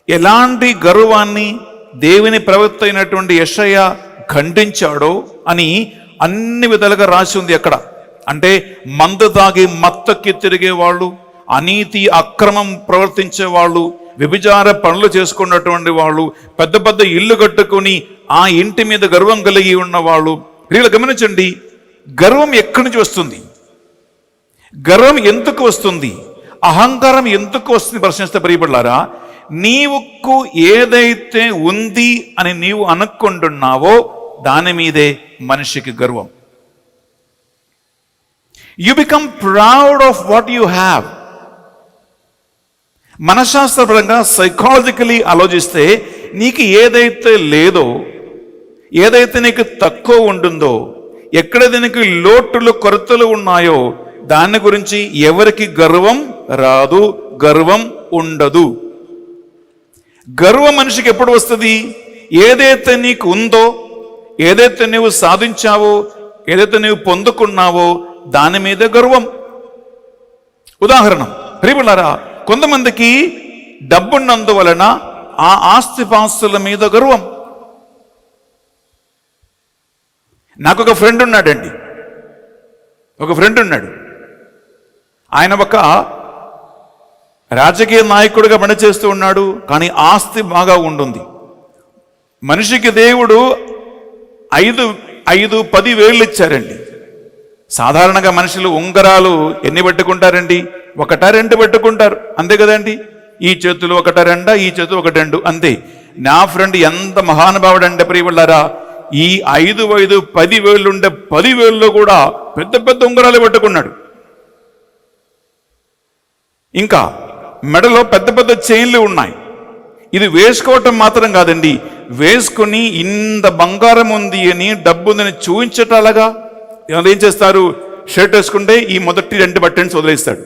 ఎలాంటి గర్వాన్ని దేవుని ప్రవక్త అయినటువంటి యెషయా ఖండించాడో అని అన్ని విధాలుగా రాసి ఉంది అక్కడ. అంటే మందు తాగి మత్తకి తిరిగే వాళ్ళు, అనీతి అక్రమం ప్రవర్తించే వాళ్ళు, వ్యభిచార పనులు చేసుకున్నటువంటి వాళ్ళు, పెద్ద పెద్ద ఇల్లు కట్టుకొని ఆ ఇంటి మీద గర్వం కలిగి ఉన్న వాళ్ళు. వీళ్ళు గమనించండి, గర్వం ఎక్కడి నుంచి వస్తుంది? గర్వం ఎందుకు వస్తుంది? అహంకారం ఎందుకు వస్తుంది ప్రశ్నిస్తే ప్రియబడ్లారా, నీవుకు ఏదైతే ఉంది అని నీవు అనుకుంటున్నావో దాని మీదే మనిషికి గర్వం. You become proud of what you have. మనశాస్త్రపరంగా సైకాలజికలీ ఆలోచిస్తే నీకు ఏదైతే లేదో, ఏదైతే నీకు తక్కువ ఉంటుందో, ఎక్కడైతే నీకు లోటులు కొరతలు ఉన్నాయో దాని గురించి ఎవరికి గర్వం రాదు, గర్వం ఉండదు. గర్వం మనిషికి ఎప్పుడు వస్తుంది? ఏదైతే నీకు ఉందో, ఏదైతే నువ్వు సాధించావో, ఏదైతే నువ్వు పొందుకున్నావో దాని మీద గర్వం. ఉదాహరణ ప్రియబులారా, కొంతమందికి డబ్బున్నందువలన ఆ ఆస్తిపాస్తుల మీద గర్వం. నాకు ఒక ఫ్రెండ్ ఉన్నాడండి, ఆయన ఒక రాజకీయ నాయకుడిగా పనిచేస్తూ ఉన్నాడు, కానీ ఆస్తి బాగా ఉంటుంది. మనిషికి దేవుడు 5-10 వేళ్ళు ఇచ్చారండి. సాధారణంగా మనుషులు ఉంగరాలు ఎన్ని పెట్టుకుంటారండి? 1-2 పెట్టుకుంటారు, అంతే కదండి. ఈ చేతులు 1-2, ఈ చేతులు 1-2 అంతే. నా ఫ్రెండ్ ఎంత మహానుభావుడు అంటే ప్రియబళ్ళారా, ఈ 5-10 వేళ్ళు ఉండే 10 వేళ్ళు కూడా పెద్ద పెద్ద ఉంగరాలు పెట్టుకున్నాడు. ఇంకా మెడలో పెద్ద పెద్ద చైన్లు ఉన్నాయి. ఇది వేసుకోవటం మాత్రం కాదండి, వేసుకుని ఇంత బంగారం ఉంది అని డబ్బు ఉందని చూపించటాలగా ఏం చేస్తారు? షర్ట్ వేసుకుంటే ఈ మొదటి 2 బటన్స్ వదిలేస్తాడు.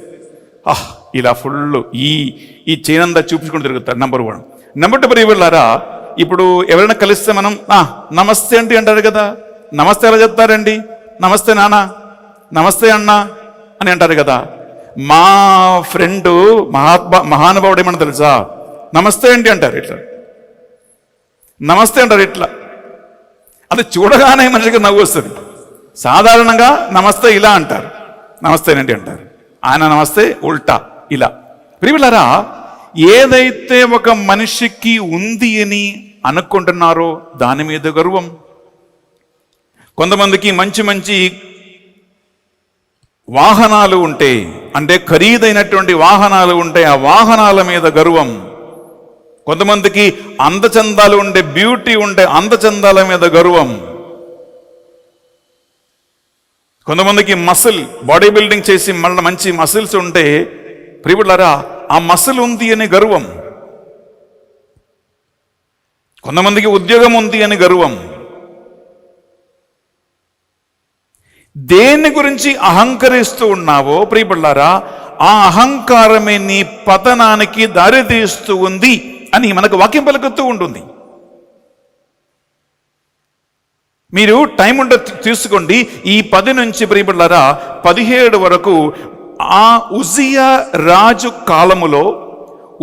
ఇలా ఫుల్ ఈ చైన్ అంతా చూపించుకుని తిరుగుతాడు. నెంబర్ 1. నెంబర్ 2 ప్రియబళ్ళారా, ఇప్పుడు ఎవరైనా కలిస్తే మనం నమస్తే అంటే అంటారు కదా. నమస్తే ఎలా చెప్తారండి? నమస్తే నాన్న, నమస్తే అన్న అని అంటారు కదా. మా ఫ్రెండ్ మహానుభావుడు ఏమన్నా తెలుసా? నమస్తే ఏంటి అంటారు ఇట్లా, నమస్తే అంటారు ఇట్లా. అది చూడగానే మనిషికి నవ్వు వస్తుంది. సాధారణంగా నమస్తే ఇలా అంటారు, నమస్తేనండి అంటారు. ఆయన నమస్తే ఉల్టా ఇలా. ప్రియబళ్ళారా, ఏదైతే ఒక మనిషికి ఉంది అని అనుకుంటున్నారో దాని మీద గర్వం. కొంతమందికి మంచి మంచి వాహనాలు ఉంటే, అంటే ఖరీదైనటువంటి వాహనాలు ఉంటే ఆ వాహనాల మీద గర్వం. కొంతమందికి అందచందాలు ఉండే, బ్యూటీ ఉంటే అందచందాల మీద గర్వం. కొంతమందికి మసిల్, బాడీ బిల్డింగ్ చేసి మళ్ళీ మంచి మసిల్స్ ఉంటే ప్రియబళ్ళారా ఆ మసిల్ ఉంది అని గర్వం. కొంతమందికి ఉద్యోగం ఉంది అని గర్వం. దేని గురించి అహంకరిస్తూ ఉన్నావో ప్రియబళ్ళారా ఆ అహంకారమే నీ పతనానికి దారితీస్తూ ఉంది అని మనకు వాక్యం పలుకుతూ ఉంటుంది. మీరు టైం ఉంటే తీసుకోండి. ఈ 10 నుంచి ప్రియబళ్ళారా 17 వరకు ఆ ఉజియా రాజు కాలములో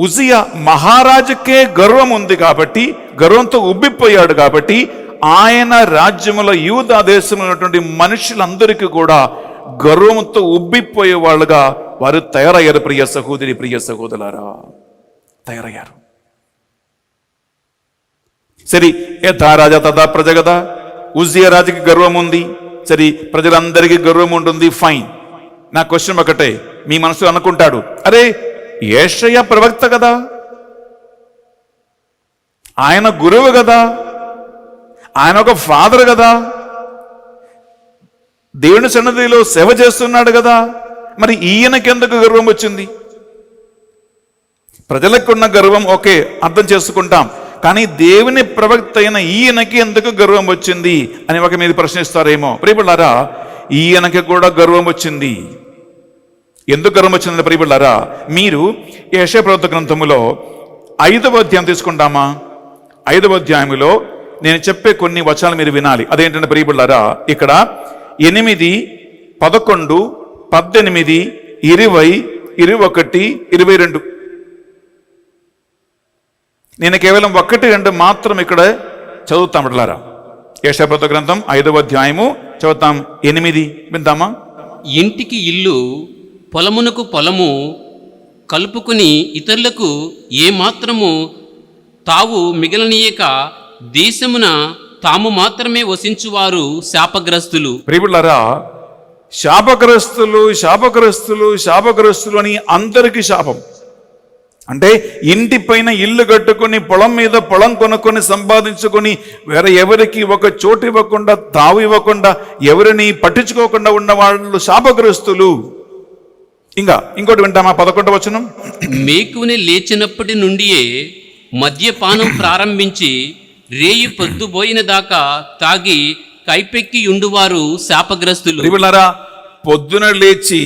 ఉజియా మహారాజుకే గర్వం ఉంది కాబట్టి, గర్వంతో ఉబ్బిపోయాడు కాబట్టి ఆయన రాజ్యములో యూదా దేశంలో ఉన్నటువంటి మనుషులందరికీ కూడా గర్వంతో ఉబ్బిపోయే వాళ్ళుగా వారు తయారయ్యారు. ప్రియ సహోదరి, ప్రియ సహోదరులారా, తయారయ్యారు. సరే, యథా రాజా తథా ప్రజ కదా. ఉజియా రాజుకి గర్వం ఉంది, సరే ప్రజలందరికీ గర్వం ఉంటుంది, ఫైన్. నా క్వశ్చన్ ఒకటే, మీ మనసులో అనుకుంటాడు, అరే యెషయా ప్రవక్త కదా, ఆయన గురువు కదా, ఆయన ఒక ఫాదర్ కదా, దేవుని సన్నిధిలో సేవ చేస్తున్నాడు కదా, మరి ఈయనకెందుకు గర్వం వచ్చింది? ప్రజలకున్న గర్వం ఓకే, అర్థం చేసుకుంటాం, కానీ దేవుని ప్రవక్త అయిన ఈయనకి ఎందుకు గర్వం వచ్చింది అని ఒక మీరు ప్రశ్నిస్తారేమో. ప్రియబళ్ళారా, ఈయనకి కూడా గర్వం వచ్చింది. ఎందుకు గర్వం వచ్చింది ప్రియబళ్ళారా? మీరు యెషయా ప్రవక్త గ్రంథములో 5వ అధ్యాయం తీసుకుంటామా? 5వ అధ్యాయములో నేను చెప్పే కొన్ని వచనాలు మీరు వినాలి. అదేంటంటే ప్రియబళ్ళారా, ఇక్కడ 8, 11, 18, 20, 21, 22 నేను కేవలం 1-2 మాత్రం ఇక్కడ చదువుతాం బిడ్డలారా. యెషయా గ్రంథం 5వ అధ్యాయము చదువుతాం. 8 విందామా? ఇంటికి ఇల్లు, పొలమునకు పొలము కలుపుకుని ఇతరులకు ఏమాత్రము తావు మిగలనీయక దేశమున తాము మాత్రమే వసించువారు శాపగ్రస్తులు. ప్రియబిడ్డలారా, శాపగ్రస్తులు శాపగ్రస్తులు శాపగ్రస్తులు అని అందరికీ శాపం. అంటే ఇంటి పైన ఇల్లు కట్టుకొని పొలం మీద పొలం కొనుక్కొని సంపాదించుకొని వేరే ఎవరికి ఒక చోటు ఇవ్వకుండా తావు ఇవ్వకుండా ఎవరిని పట్టించుకోకుండా ఉన్న వాళ్ళు శాపగ్రస్తులు. ఇంకోటి వింటామా? 11వ వచనం. మేకుని లేచినప్పటి నుండియే మద్యపానం ప్రారంభించి రేయి పొద్దుబోయిన దాకా తాగి కైపెక్కి ఉండువారు శాపగ్రస్తులు. ప్రియబిడ్డలారా, పొద్దున లేచి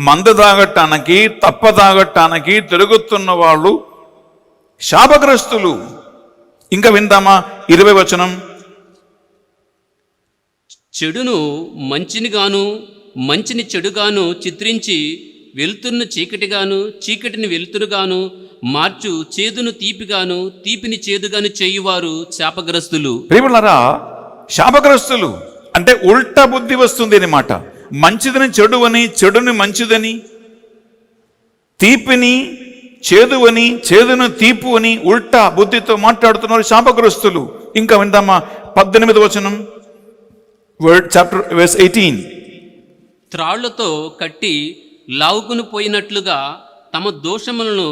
మంద తాగటానికి తప్ప తాగటానికి తిరుగుతున్న వాళ్ళు శాపగ్రస్తులు. ఇంకా విందామా? 20వ వచనం. చెడును మంచినిగాను మంచిని చెడుగాను చిత్రించి వెలుతురును చీకటిగాను చీకటిని వెలుతురుగాను మార్చు చేదును తీపిగాను తీపిని చేదుగాను చేయువారు శాపగ్రస్తులు. ప్రియబిడ్డలారా, శాపగ్రస్తులు అంటే ఉల్టా బుద్ధి వస్తుంది అన్నమాట. మంచిదని చెడు అని, చెడుని మంచిదని, తీపిని చేదు అని, చేదును తీపు అని ఉల్టా బుద్ధితో మాట్లాడుతున్నారు శాపగ్రస్తులు. ఇంకా విందామా? 18వ వచనం, చాప్టర్ verse 18. త్రాళ్లతో కట్టి లావుకును పోయినట్లుగా తమ దోషములను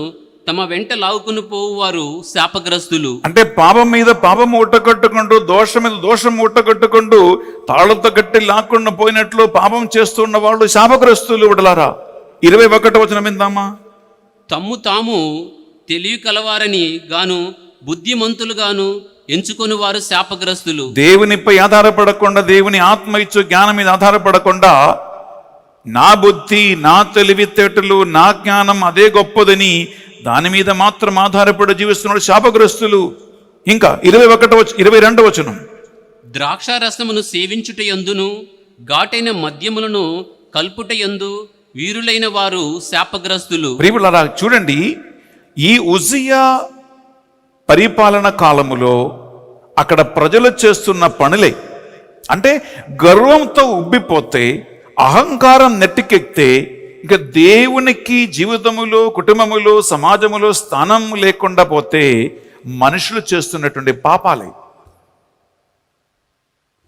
తమ వెంట లావుకును పోవువారు శాపగ్రస్తులు. అంటే పాపం మీద పాపం ఊటకట్టుకుంటూ దోషం మీద దోషం ఊటకట్టుకుంటూ తాళ్లతో కట్టి లాక్కుండా పోయినట్లు పాపం చేస్తున్న వాళ్ళు శాపగ్రస్తులు. విడలారా, 21వ వచనం విందామా? తమ్ము తాము తెలివి కలవారని గాను బుద్ధిమంతులుగాను ఎంచుకొని వారు శాపగ్రస్తులు. దేవునిపై ఆధారపడకుండా, దేవుని ఆత్మ ఇచ్చు జ్ఞానం మీద ఆధారపడకుండా నా బుద్ధి, నా తెలివితేటలు, నా జ్ఞానం అదే గొప్పదని దాని మీద మాత్రం ఆధారపడి జీవిస్తున్నాడు శాపగ్రస్తులు. ఇంకా 22వ వచనం. ద్రాక్షారసమును సేవించుటయందును ఘాటైన మద్యములను కల్పుటయందు వీరులైన వారు శాపగ్రస్తులు. ప్రియబిడ్డలారా, చూడండి, ఈ ఉజ్జియా పరిపాలన కాలములో అక్కడ ప్రజలు చేస్తున్న పనులే. అంటే గర్వంతో ఉబ్బిపోతే, అహంకారం నెట్టికెక్కితే ఇక దేవునికి జీవితములో, కుటుంబములో, సమాజములో స్థానం లేకుండా పోతే మనుషులు చేస్తున్నటువంటి పాపాలే.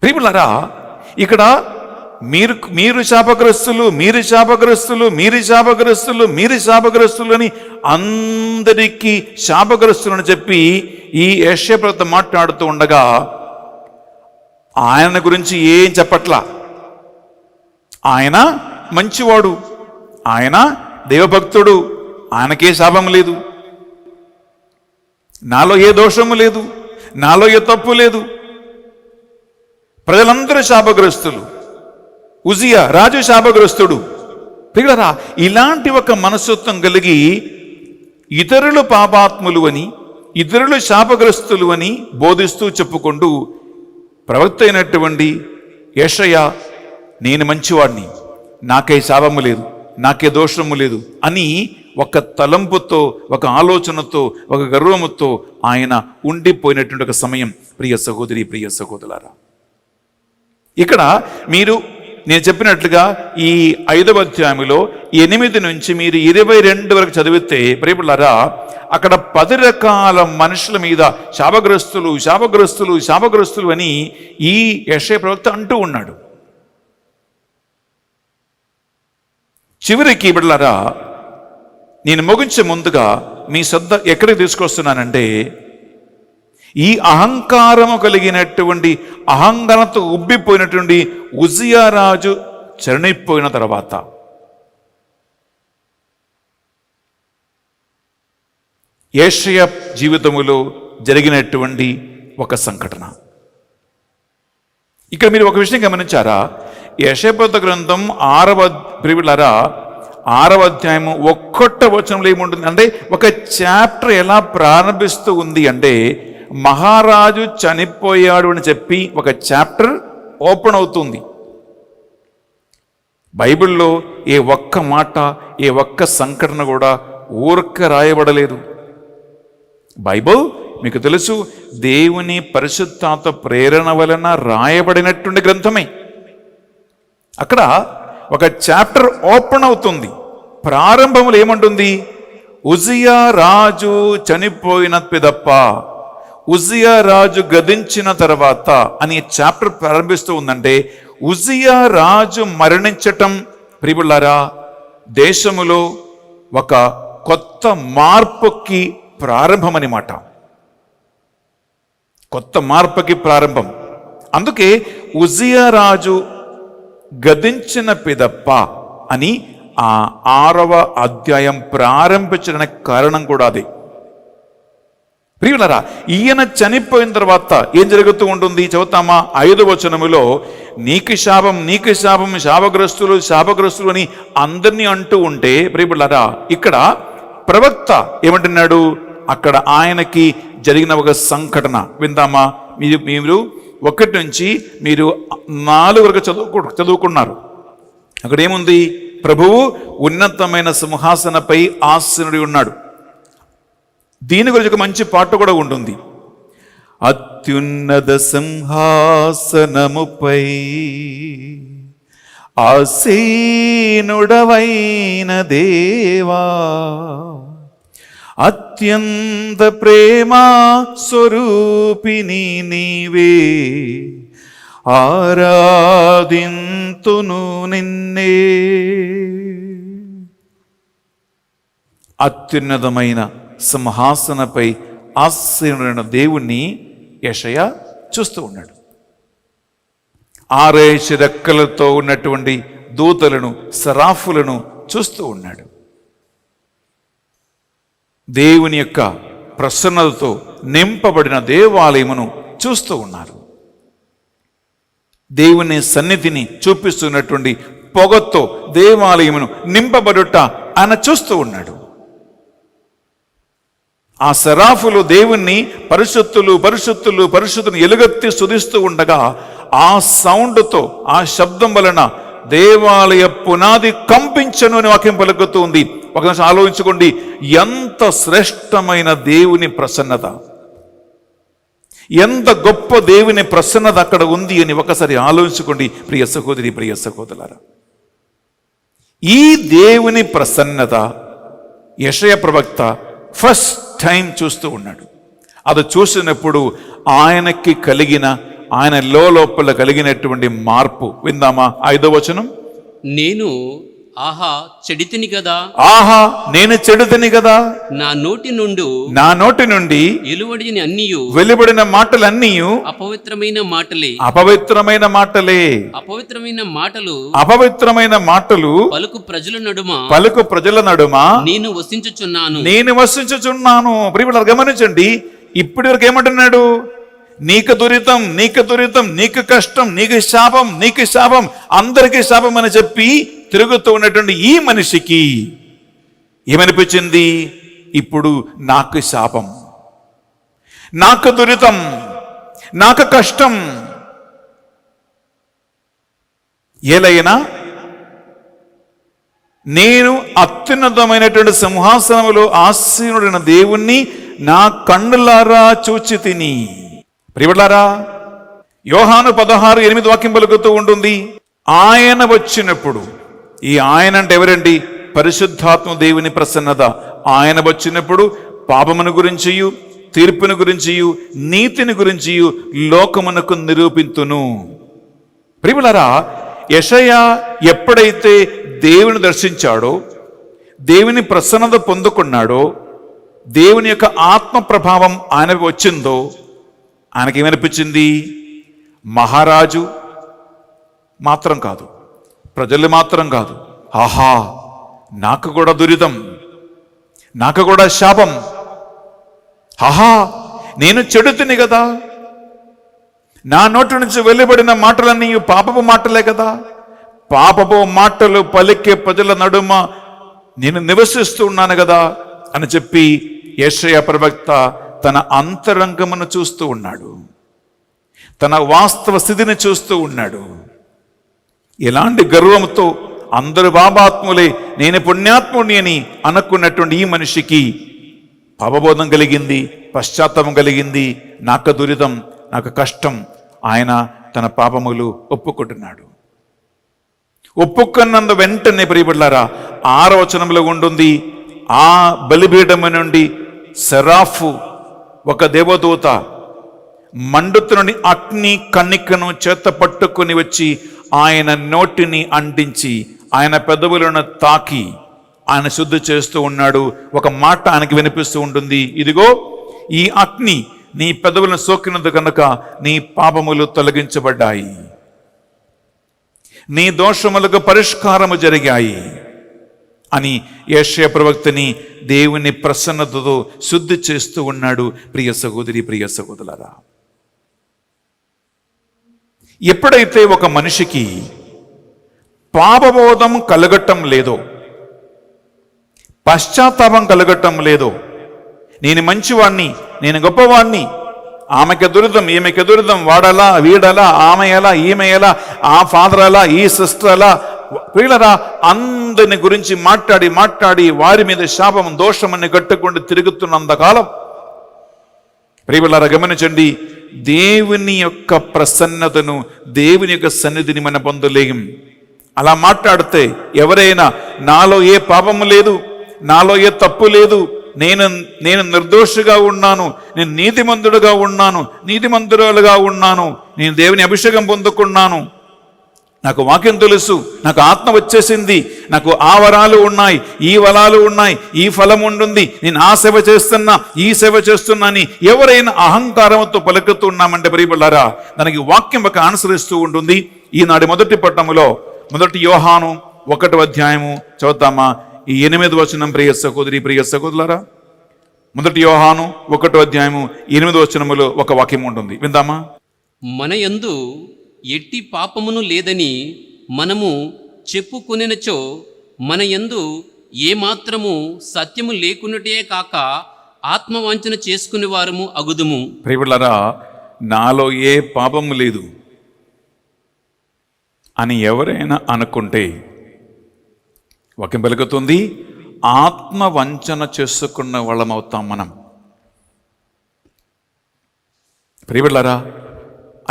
ప్రియబిడ్డలారా, ఇక్కడ మీరు శాపగ్రస్తులు, మీరు శాపగ్రస్తులు, మీరు శాపగ్రస్తులు, మీరు శాపగ్రస్తులు అని అందరికీ శాపగ్రస్తులు అని చెప్పి ఈ యెషయా ప్రవక్త మాట్లాడుతూ ఉండగా ఆయన గురించి ఏం చెప్పట్లా. ఆయన మంచివాడు, ఆయన దైవభక్తుడు, ఆయనకే శాపం లేదు, నాలో ఏ దోషము లేదు, నాలో ఏ తప్పు లేదు. ప్రజలందరూ శాపగ్రస్తులు. ఉజ్జియా రాజు శాపగ్రస్తుడు. ప్రియులారా, ఇలాంటి ఒక మనస్తత్వం కలిగి ఇతరులు పాపాత్ములు అని, ఇతరులు శాపగ్రస్తులు అని బోధిస్తూ చెప్పుకుంటూ ప్రవక్త అయినటువంటి యెషయా నేను మంచివాడిని, నాకే శాపము లేదు, నాకే దోషము లేదు అని ఒక తలంపుతో, ఒక ఆలోచనతో, ఒక గర్వముతో ఆయన ఉండిపోయినటువంటి ఒక సమయం. ప్రియ సహోదరి, ప్రియ సహోదరులారా, ఇక్కడ నేను చెప్పినట్లుగా ఈ 5వ అధ్యాయంలో 8 నుంచి మీరు 22 వరకు చదివితే ప్రియబిడ్డలారా, అక్కడ 10 రకాల మనుషుల మీద శాపగ్రస్తులు, శాపగ్రస్తులు, శాపగ్రస్తులు అని ఈ యెషయా ప్రవక్త అంటూ ఉన్నాడు. చివరికి బిడ్డలారా, నేను ముగించే ముందుగా మీ శ్రద్ధ ఎక్కడికి తీసుకొస్తున్నానంటే, ఈ అహంకారము కలిగినటువంటి, అహంకారంతో ఉబ్బిపోయినటువంటి ఉజ్జియా రాజు చరణిపోయిన తర్వాత యెషయా జీవితములో జరిగినటువంటి ఒక సంఘటన. ఇక్కడ మీరు ఒక విషయం గమనించారా? యెషయా గ్రంథం 6వ అధ్యాయము 1వ వచనంలో ఏముంటుంది అంటే, ఒక చాప్టర్ ఎలా ప్రారంభిస్తూ ఉంది అంటే, మహారాజు చనిపోయాడు అని చెప్పి ఒక చాప్టర్ ఓపెన్ అవుతుంది. బైబిల్లో ఏ ఒక్క మాట, ఏ ఒక్క సంఘటన కూడా ఊరక రాయబడలేదు. బైబిల్ మీకు తెలుసు దేవుని పరిశుద్ధాత్మ ప్రేరణ వలన రాయబడినటువంటి గ్రంథమే. అక్కడ ఒక చాప్టర్ ఓపెన్ అవుతుంది. ప్రారంభములు ఏమంటుంది? ఉజ్జియా రాజు చనిపోయిన పిదప్ప, ఉజ్జియా రాజు గతించిన తర్వాత అని చాప్టర్ ప్రారంభిస్తూ ఉందంటే ఉజ్జియా రాజు మరణించటం ప్రియులారా దేశములో ఒక కొత్త మార్పుకి ప్రారంభమనిమాట. కొత్త మార్పుకి ప్రారంభం. అందుకే ఉజ్జియా రాజు గతించిన పిదప్ప అని ఆ 6వ అధ్యాయం ప్రారంభించడానికి కారణం కూడా అదే. ప్రియులరా, ఈయన చనిపోయిన తర్వాత ఏం జరుగుతూ ఉంటుంది చదువుతామా? 5వ వచనములో నీకు శాపం, నీకు శాపం, శాపగ్రస్తులు, శాపగ్రస్తులు అని అందరినీ అంటూ ఉంటే ప్రియులరా ఇక్కడ ప్రవక్త ఏమంటున్నాడు? అక్కడ ఆయనకి జరిగిన ఒక సంఘటన విందామా? మీరు 1 నుంచి మీరు 4 వరకు చదువుకున్నారు. అక్కడ ఏముంది? ప్రభువు ఉన్నతమైన సింహాసనపై ఆసీనుడి ఉన్నాడు. దీని గురించి ఒక మంచి పాట కూడా ఉంటుంది. అత్యున్నత సింహాసనముపై ఆసీనుడవైన దేవా, అత్యంత ప్రేమా స్వరూపిణి నీవే, ఆరాధింతును నిన్నే. అత్యున్నతమైన సింహాసనపై ఆసీనుడైన దేవుణ్ణి యెషయా చూస్తూ ఉన్నాడు. 6 రెక్కలతో ఉన్నటువంటి దూతలను, సరాఫులను చూస్తూ ఉన్నాడు. దేవుని యొక్క ప్రసన్నతతో నింపబడిన దేవాలయమును చూస్తూ ఉన్నారు. దేవుని సన్నిధిని చూపిస్తున్నటువంటి పొగతో దేవాలయమును నింపబడుట ఆయన చూస్తూ ఉన్నాడు. ఆ సరాఫులు దేవుణ్ణి పరిశుద్ధులు, పరిశుద్ధులు, పరిశుద్ధుని ఎలుగెత్తి స్తుతిస్తూ ఉండగా ఆ సౌండ్తో, ఆ శబ్దం వలన దేవాలయ పునాది కంపించను అని వాక్యం పలుకుతూ ఉంది. ఒక నిమిషం ఆలోచించుకోండి, ఎంత శ్రేష్టమైన దేవుని ప్రసన్నత, ఎంత గొప్ప దేవుని ప్రసన్నత అక్కడ ఉంది అని ఒకసారి ఆలోచించుకోండి ప్రియ సహోదరి, ప్రియ సహోదరులారా. ఈ దేవుని ప్రసన్నత యెషయా ప్రవక్త ఫస్ట్ టైం చూస్తూ ఉన్నాడు. అది చూసినప్పుడు ఆయనకి కలిగిన, ఆయన లోపల కలిగినటువంటి మార్పు విందామా? 5వ వచనం. నేను ఆహా చెడితిని కదా, ఆహా నేను చెడుతిని కదా, నా నోటి నుండి వెలువడిన అన్నియు వెలువడిన మాటలన్నీ అపవిత్రమైన మాటలే, అపవిత్రమైన మాటలే, అపవిత్రమైన మాటలు అపవిత్రమైన మాటలు పలుకు ప్రజల నడుమ నేను వసించుచున్నాను. ప్రియులారా గమనించండి, ఇప్పటి వరకు ఏమంటున్నాడు? నీకు దురితం, నీకు దురితం, నీకు కష్టం, నీకు శాపం, నీకు శాపం, అందరికీ శాపం అని చెప్పి తిరుగుతూ ఉన్నటువంటి ఈ మనిషికి ఏమనిపించింది? ఇప్పుడు నాకు శాపం, నాకు దురితం, నాకు కష్టం. ఏలైనా నేను అత్యున్నతమైనటువంటి సింహాసనములో ఆసీనుడైన దేవుణ్ణి నా కన్నులారా చూచి తిని. ప్రియులారా, యోహాను 16:8 వాక్యం పలుకుతూ ఉంటుంది. ఆయన వచ్చినప్పుడు, ఈ ఆయన అంటే ఎవరండి? పరిశుద్ధాత్మ దేవుని ప్రసన్నత. ఆయన వచ్చినప్పుడు పాపమును గురించియు, తీర్పును గురించియు, నీతిని గురించియు లోకమునకు నిరూపింతును. ప్రియులారా, యెషయా ఎప్పుడైతే దేవుని దర్శించాడో, దేవుని ప్రసన్నత పొందుకున్నాడో, దేవుని యొక్క ఆత్మ ప్రభావం ఆయనకు వచ్చిందో, ఆయనకేమనిపించింది? మహారాజు మాత్రం కాదు, ప్రజలు మాత్రం కాదు, ఆహా నాకు కూడా దురితం, నాకు కూడా శాపం, ఆహా నేను చెడుతిని కదా, నా నోటి నుంచి వెలువడిన మాటలన్నీ పాపపు మాటలే కదా, పాపపు మాటలు పలికే ప్రజల నడుమ నేను నివసిస్తూ ఉన్నాను కదా అని చెప్పి యెషయా ప్రవక్త తన అంతరంగమును చూస్తూ ఉన్నాడు, తన వాస్తవ స్థితిని చూస్తూ ఉన్నాడు. ఎలాంటి గర్వంతో అందరు పాపాత్ములే, నేను పుణ్యాత్ముని అని అనుకున్నటువంటి ఈ మనిషికి పాపబోధం కలిగింది, పశ్చాత్తాపం కలిగింది, నాకు దురితం, నాకు కష్టం. ఆయన తన పాపములు ఒప్పుకుంటున్నాడు. ఒప్పుకున్నందు వెంటనే ప్రియబిడ్డలారా 6వ వచనంలో ఉంటుంది, ఆ బలిపీఠము నుండి సెరాఫు, ఒక దేవదూత, మండుతుని అగ్ని కన్నికను చేత పట్టుకుని వచ్చి ఆయన నోటిని అంటించి ఆయన పెదవులను తాకి ఆయన శుద్ధి చేస్తూ ఉన్నాడు. ఒక మాట ఆయనకి వినిపిస్తూ ఉంటుంది, ఇదిగో ఈ అగ్ని నీ పెదవులను సోకినది కనుక నీ పాపములు తొలగించబడ్డాయి, నీ దోషములకు పరిష్కారము జరిగాయి అని యెషయా ప్రవక్తని దేవుని ప్రసన్నతతో శుద్ధి చేస్తూ ఉన్నాడు. ప్రియ సహోదరి, ప్రియ సహోదరులారా, ఎప్పుడైతే ఒక మనిషికి పాపబోధం కలగటం లేదో, పశ్చాత్తాపం కలగటం లేదో, నేను మంచివాణ్ణి, నేను గొప్పవాణ్ణి, ఆమెకి దురితం, ఈమెకి దురితం, వాడలా వీడలా, ఆమె ఎలా, ఈమె ఎలా, ఆ ఫాదర్ అలా, ఈ సిస్టర్ అలా, వీళ్ళరా, అందరిని గురించి మాట్లాడి మాట్లాడి వారి మీద శాపం దోషమని కట్టుకుంటూ తిరుగుతున్నంతకాలం ప్రియలారా గమనించండి, దేవుని యొక్క ప్రసన్నతను, దేవుని యొక్క సన్నిధిని మనం పొందలేం. అలా మాట్లాడితే ఎవరైనా నాలో ఏ పాపము లేదు, నాలో ఏ తప్పు లేదు, నేను నిర్దోషిగా ఉన్నాను, నేను నీతిమంతుడుగా ఉన్నాను, నీతిమంతురాలుగా ఉన్నాను, నేను దేవుని అభిషేకం పొందుకున్నాను, నాకు వాక్యం తెలుసు, నాకు ఆత్మ వచ్చేసింది, నాకు ఆ వరాలు ఉన్నాయి, ఈ వరాలు ఉన్నాయి, ఈ ఫలం ఉంటుంది, నేను ఆ సేవ చేస్తున్నా, ఈ సేవ చేస్తున్నా అని ఎవరైనా అహంకారంతో పలుకుతున్నామంటే ప్రియబిడ్డలారా, దానికి వాక్యం ఒక అనుసరిస్తూ ఉంటుంది. ఈనాటి మొదటి పట్టణములో 1 యోహాను 1వ అధ్యాయము చదువుతామా? ఈ 8వ వచనం ప్రియ సహోదరి, ప్రియ సహోదరులారా, 1 యోహాను 1వ అధ్యాయము 8వ వచనములో ఒక వాక్యం ఉంటుంది, విందామా? మన యందు ఎట్టి పాపమును లేదని మనము చెప్పుకొనినచో మన యందు ఏమాత్రము సత్యము లేకున్నటే కాక ఆత్మవాంఛన చేసుకునే వారము అగుదుము. ప్రియబిడ్డలారా, నాలో ఏ పాపము లేదు అని ఎవరైనా అనుకుంటే వాక్యం పలుకుతుంది, ఆత్మవంచన చేసుకున్న వాళ్ళమవుతాం మనం. ప్రియబిడ్డలారా,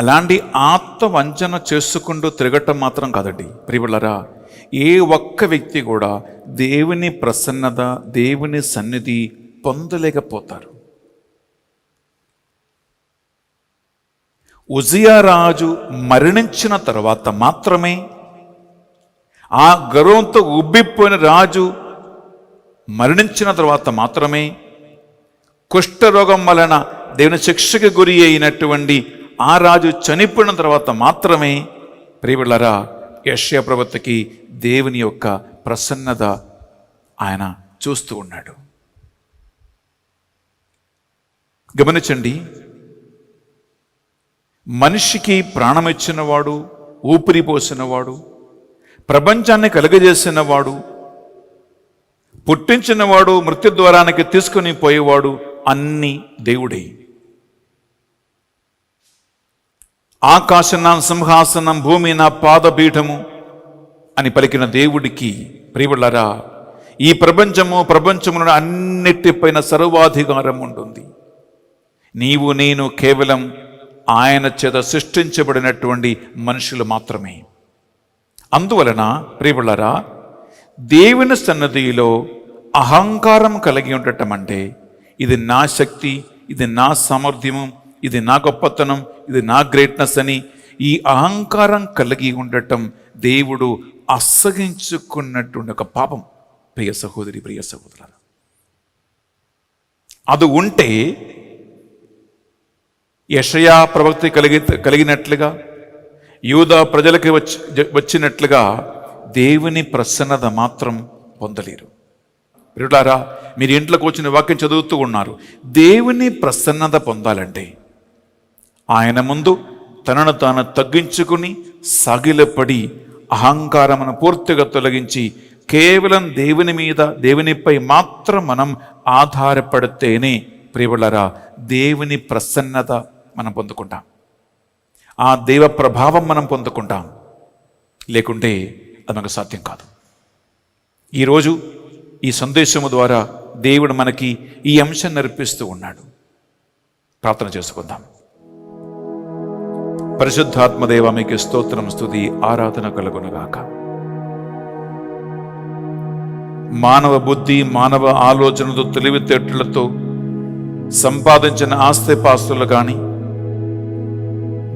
అలాంటి ఆత్మవంచన చేసుకుంటూ తిరగటం మాత్రం కాదండి ప్రియబిడ్డలారా, ఏ ఒక్క వ్యక్తి కూడా దేవుని ప్రసన్నత, దేవుని సన్నిధి పొందలేకపోతారు. ఉజియా రాజు మరణించిన తర్వాత మాత్రమే, ఆ గర్వంతో ఉబ్బిపోయిన రాజు మరణించిన తర్వాత మాత్రమే, కుష్ఠరోగం వలన దేవుని శిక్షకు గురి అయినటువంటి ఆ రాజు చనిపోయిన తర్వాత మాత్రమే ప్రియబిడ్డలారా యెషయా ప్రవక్తకి దేవుని యొక్క ప్రసన్నత ఆయన చూస్తూ ఉన్నాడు. గమనించండి, మనిషికి ప్రాణం ఇచ్చినవాడు, ఊపిరి పోసినవాడు, ప్రపంచాన్ని కలుగజేసినవాడు, పుట్టించినవాడు, మృత్యుద్వారానికి తీసుకుని పోయేవాడు అన్ని దేవుడే. ఆకాశం నా సింహాసనం, భూమి నా పాదపీఠము అని పలికిన దేవుడికి ప్రియబిడ్డలారా, ఈ ప్రపంచములో అన్నిటిపైన సర్వాధికారం ఉంటుంది. నీవు నేను కేవలం ఆయన చేత సృష్టించబడినటువంటి మనుషులు మాత్రమే. అందువలన ప్రియబిడ్డలారా, దేవుని సన్నిధిలో అహంకారం కలిగి ఉండటం అంటే ఇది నా శక్తి, ఇది నా సామర్థ్యము, ఇది నా గొప్పతనం, ఇది నా గ్రేట్నెస్ అని ఈ అహంకారం కలిగి ఉండటం దేవుడు అసహించుకున్నటువంటి ఒక పాపం ప్రియ సహోదరి, ప్రియ సహోదరులారా. అది ఉంటే యెషయా ప్రవక్త కలిగినట్లుగా, యూదా ప్రజలకి వచ్చినట్లుగా దేవుని ప్రసన్నత మాత్రం పొందలేరు. ప్రియులారా, మీరు ఇంట్లోకి వచ్చిన వాక్యం చదువుతూ ఉన్నారు. దేవుని ప్రసన్నత పొందాలంటే ఆయన ముందు తనను తాను తగ్గించుకుని సాగిలపడి అహంకారమును పూర్తిగా తొలగించి కేవలం దేవుని మీద, దేవునిపై మాత్రం మనం ఆధారపడితేనే ప్రియబిడ్డలారా దేవుని ప్రసన్నత మనం పొందుకుంటాం, ఆ దైవ ప్రభావం మనం పొందుకుంటాం. లేకుంటే అది మనకు సాధ్యం కాదు. ఈరోజు ఈ సందేశము ద్వారా దేవుడు మనకి ఈ అంశం నేర్పిస్తూ ఉన్నాడు. ప్రార్థన చేసుకుందాం. పరిశుద్ధాత్మదేవ, మీకు స్తోత్రం, స్తుతి, ఆరాధన కలుగునుగాక. మానవ బుద్ధి, మానవ ఆలోచనతో, తెలివితేటలతో సంపాదించిన ఆస్తిపాస్తులు కానీ,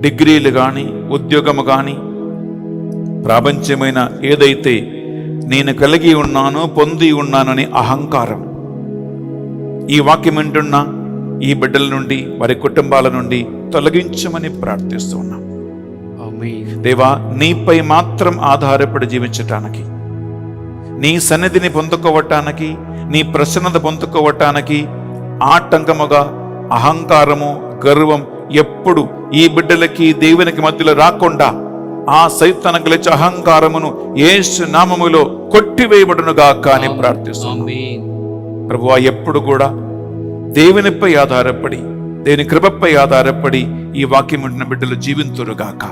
డిగ్రీలు కానీ, ఉద్యోగము కానీ, ప్రాపంచమైన ఏదైతే నేను కలిగి ఉన్నానో, పొంది ఉన్నానని అహంకారం, ఈ వాక్యం వింటున్న ఈ బిడ్డల నుండి, వారి కుటుంబాల నుండి తొలగించమని ప్రార్థిస్తూ ఉన్నాం. ఆమేన్. దేవా, నీపై మాత్రం ఆధారపడి జీవించటానికి, నీ సన్నిధిని పొందుకోవటానికి, నీ ప్రసన్నత పొందుకోవటానికి ఆటంకముగా అహంకారము, గర్వం ఎప్పుడు ఈ బిడ్డలకి దేవునికి మధ్యలో రాకుండా ఆ సైతాను గెలిచే అహంకారమును యేసు నామములో కొట్టివేయబడునుగాక అని ప్రార్థిస్తున్నాం. ఆమేన్. ప్రభువా, ఎప్పుడు కూడా దేవునిపై ఆధారపడి, దేవుని కృపపై ఆధారపడి ఈ వాక్యం వింటున్న బిడ్డలు జీవింతురుగాక.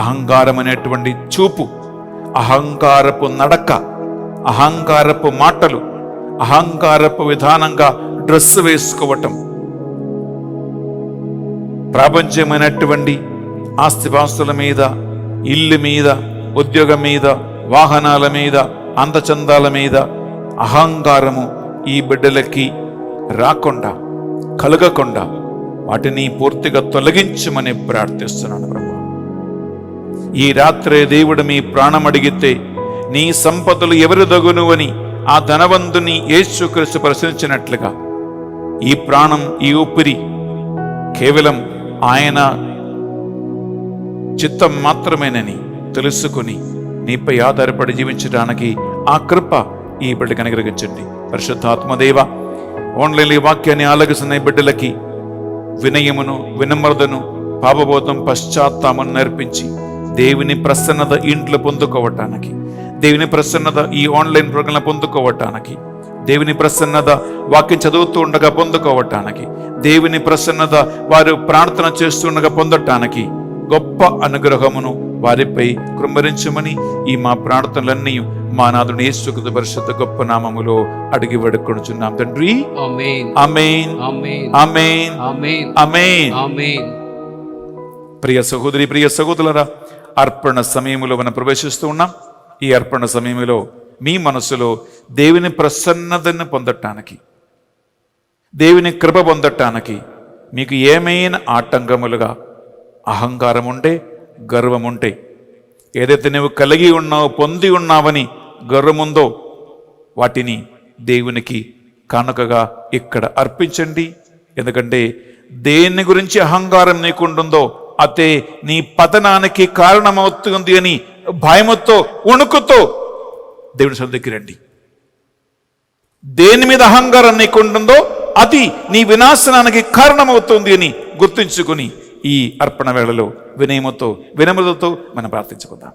అహంకారం అనేటువంటి చూపు, అహంకారపు నడక, అహంకారపు మాటలు, అహంకారపు విధానంగా డ్రెస్ వేసుకోవటం, ప్రాపంచమైనటువంటి ఆస్తిపాస్తుల మీద, ఇల్లు మీద, ఉద్యోగం మీద, వాహనాల మీద, అందచందాల మీద అహంకారము ఈ బిడ్డలకి రాకుండా, కలగకుండా వాటిని పూర్తిగా తొలగించమని ప్రార్థిస్తున్నాను ప్రభు. ఈ రాత్రే దేవుడు మీ ప్రాణం అడిగితే నీ సంపదలు ఎవరు దగును అని ఆ ధనవంతుని యేసుక్రీస్తు ప్రశ్నించినట్లుగా ఈ ప్రాణం, ఈ ఊపిరి కేవలం ఆయన చిత్తం మాత్రమేనని తెలుసుకుని నీపై ఆధారపడి జీవించడానికి ఆ కృప ఈ బిడ్డకి అనుగ్రహించండి. పరిశుద్ధాత్మదేవ, ఆన్లైన్ ఈ వాక్యాన్ని ఆలగిస్తున్న ఈ బిడ్డలకి వినయమును, వినమ్రతను, పాపబోధం, పశ్చాత్తాపమును నేర్పించి దేవుని ప్రసన్నత ఇంట్లో పొందుకోవటానికి, దేవుని ప్రసన్నత ఈ ఆన్లైన్ ప్రోగ్రాంలో పొందుకోవటానికి, దేవుని ప్రసన్నత వాక్యం చదువుతూ ఉండగా పొందుకోవటానికి, దేవుని ప్రసన్నత వారు ప్రార్థన చేస్తుండగా పొందటానికి గొప్ప అనుగ్రహమును వారిపై కృంభరించమని ఈ మా ప్రార్థనలన్నీ మా నాథుని యేసుక్రీస్తు పరిశుద్ధ గొప్ప నామములో అడిగి వేడుకొనుచున్నాం తండ్రి. ఆమేన్. ఆమేన్. ఆమేన్. ఆమేన్. ఆమేన్. ఆమేన్. ఆమేన్. ప్రియ సహోదరి, ప్రియ సహోదరులారా, అర్పణ సమయంలో మనం ప్రవేశిస్తూ ఉన్నాం. ఈ అర్పణ సమయంలో మీ మనసులో దేవుని ప్రసన్నతను పొందటానికి, దేవుని కృప పొందటానికి మీకు ఏమైనా ఆటంకములుగా అహంకారం ఉంటే, గర్వం ఉంటే, ఏదైతే నువ్వు కలిగి ఉన్నావో, పొంది ఉన్నావని గర్వముందో వాటిని దేవునికి కానుకగా ఇక్కడ అర్పించండి. ఎందుకంటే దేని గురించి అహంకారం నీకుంటుందో అతే నీ పతనానికి కారణమవుతుంది అని భయముతో, వణుకుతో దేవుని సన్నిధికి రండి. దేని మీద అహంకారం నీకుంటుందో అది నీ వినాశనానికి కారణమవుతుంది అని గుర్తుంచుకుని ఈ అర్పణ వేళలో వినయముతో, వినమ్రతతో మనం ప్రార్థించుకుందాం.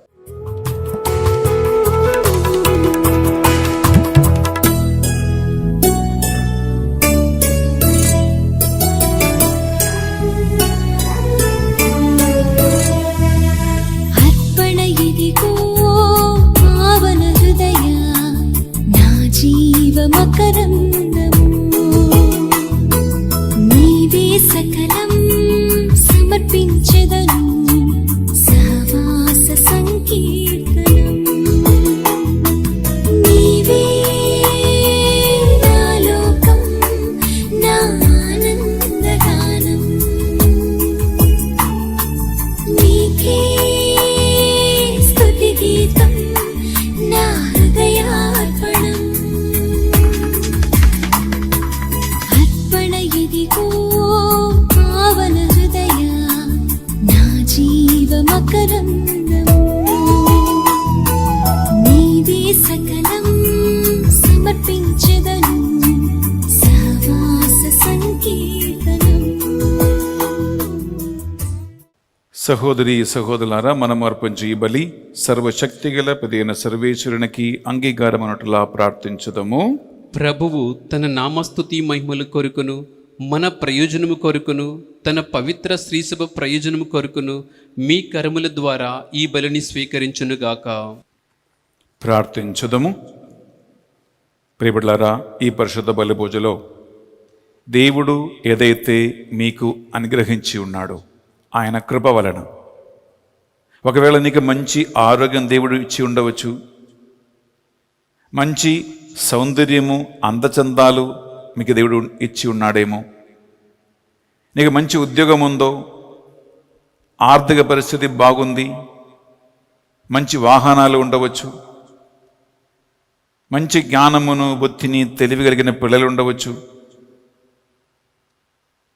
అర్పణ ఇదిగో పావన హృదయ నా జీవ మకరందము నీవే సకలం సమర్పించెదను సహవాస సంకీర్తనం నీవే నా లోకం నా ఆనందగానం నీకే స్తుతి గీతం నా హృదయార్పణం అర్పణ ఇదిగో పావన హృదయ నా జీవ మకరందము నీవే సకలం సమర్పించెదను సహవాస సంకీర్తనం. సహోదరి సహోదరులారా, మనం అర్పించే ఈ బలి సర్వశక్తిగల పెదైన సర్వేశ్వరునికి అంగీకారమనట్లా ప్రార్థించుదము. ప్రభువు తన నామస్తుతి మహిమలు కొరుకును, మన ప్రయోజనము కొరుకును, తన పవిత్ర శ్రీసభ ప్రయోజనము కొరుకును మీ కరముల ద్వారా ఈ బలిని స్వీకరించునుగాక. ప్రార్థించుదము. ప్రియబిడ్డలారా, ఈ పరిశుద్ధ బలి పూజలో దేవుడు ఏదైతే మీకు అనుగ్రహించి ఉన్నాడో ఆయన కృప వలన, ఒకవేళ నీకు మంచి ఆరోగ్యం దేవుడు ఇచ్చి ఉండవచ్చు, మంచి సౌందర్యము అందచందాలు మీకు దేవుడు ఇచ్చి ఉన్నాడేమో, నీకు మంచి ఉద్యోగం ఉందో, ఆర్థిక పరిస్థితి బాగుంది, మంచి వాహనాలు ఉండవచ్చు, మంచి జ్ఞానమును బుద్ధిని తెలివి కలిగిన పిల్లలు ఉండవచ్చు.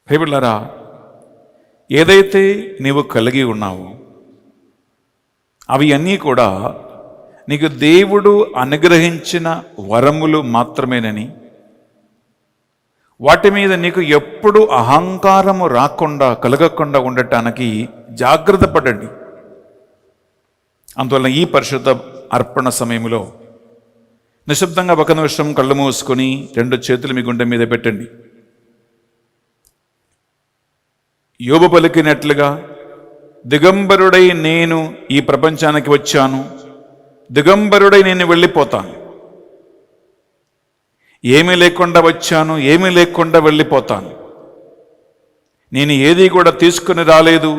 ప్రియబిడ్డలారా, ఏదైతే నీవు కలిగి ఉన్నావో అవి అన్నీ కూడా నీకు దేవుడు అనుగ్రహించిన వరములు మాత్రమేనని, వాటి మీద నీకు ఎప్పుడు అహంకారము రాకుండా కలగకుండా ఉండటానికి జాగ్రత్త పడండి. అందువల్ల ఈ పరిశుద్ధ అర్పణ సమయంలో నిశ్శబ్దంగా ఒక నిమిషం కళ్ళు మూసుకొని 2 చేతులు మీ గుండె మీద పెట్టండి. యోబు పలికినట్లుగా, దిగంబరుడై నేను ఈ ప్రపంచానికి వచ్చాను, దిగంబరుడై నేను వెళ్ళిపోతాను. ఏమీ లేకుండా వచ్చాను, ఏమీ లేకుండా వెళ్ళిపోతాను. నేను ఏది కూడా తీసుకుని రాలేదు,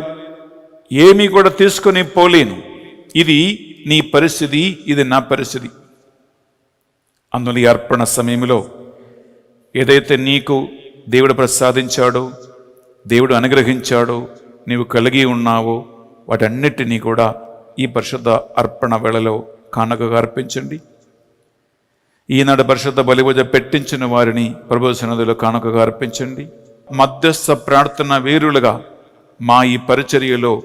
ఏమీ కూడా తీసుకుని పోలేను. ఇది నీ పరిస్థితి, ఇది నా పరిస్థితి. అందులో ఈ అర్పణ సమయంలో ఏదైతే నీకు దేవుడు ప్రసాదించాడో, దేవుడు అనుగ్రహించాడో, నీవు కలిగి ఉన్నావో వాటన్నిటినీ కూడా ఈ పరిశుద్ధ అర్పణ వేళలో కానుకగా అర్పించండి. ఈనాడు పరిశుద్ధ బలిపూజ పెట్టించిన వారిని ప్రభు సన్నిధిలో కానుకగా అర్పించండి. మధ్యస్థ ప్రార్థన వీరులుగా మా ఈ పరిచర్యలో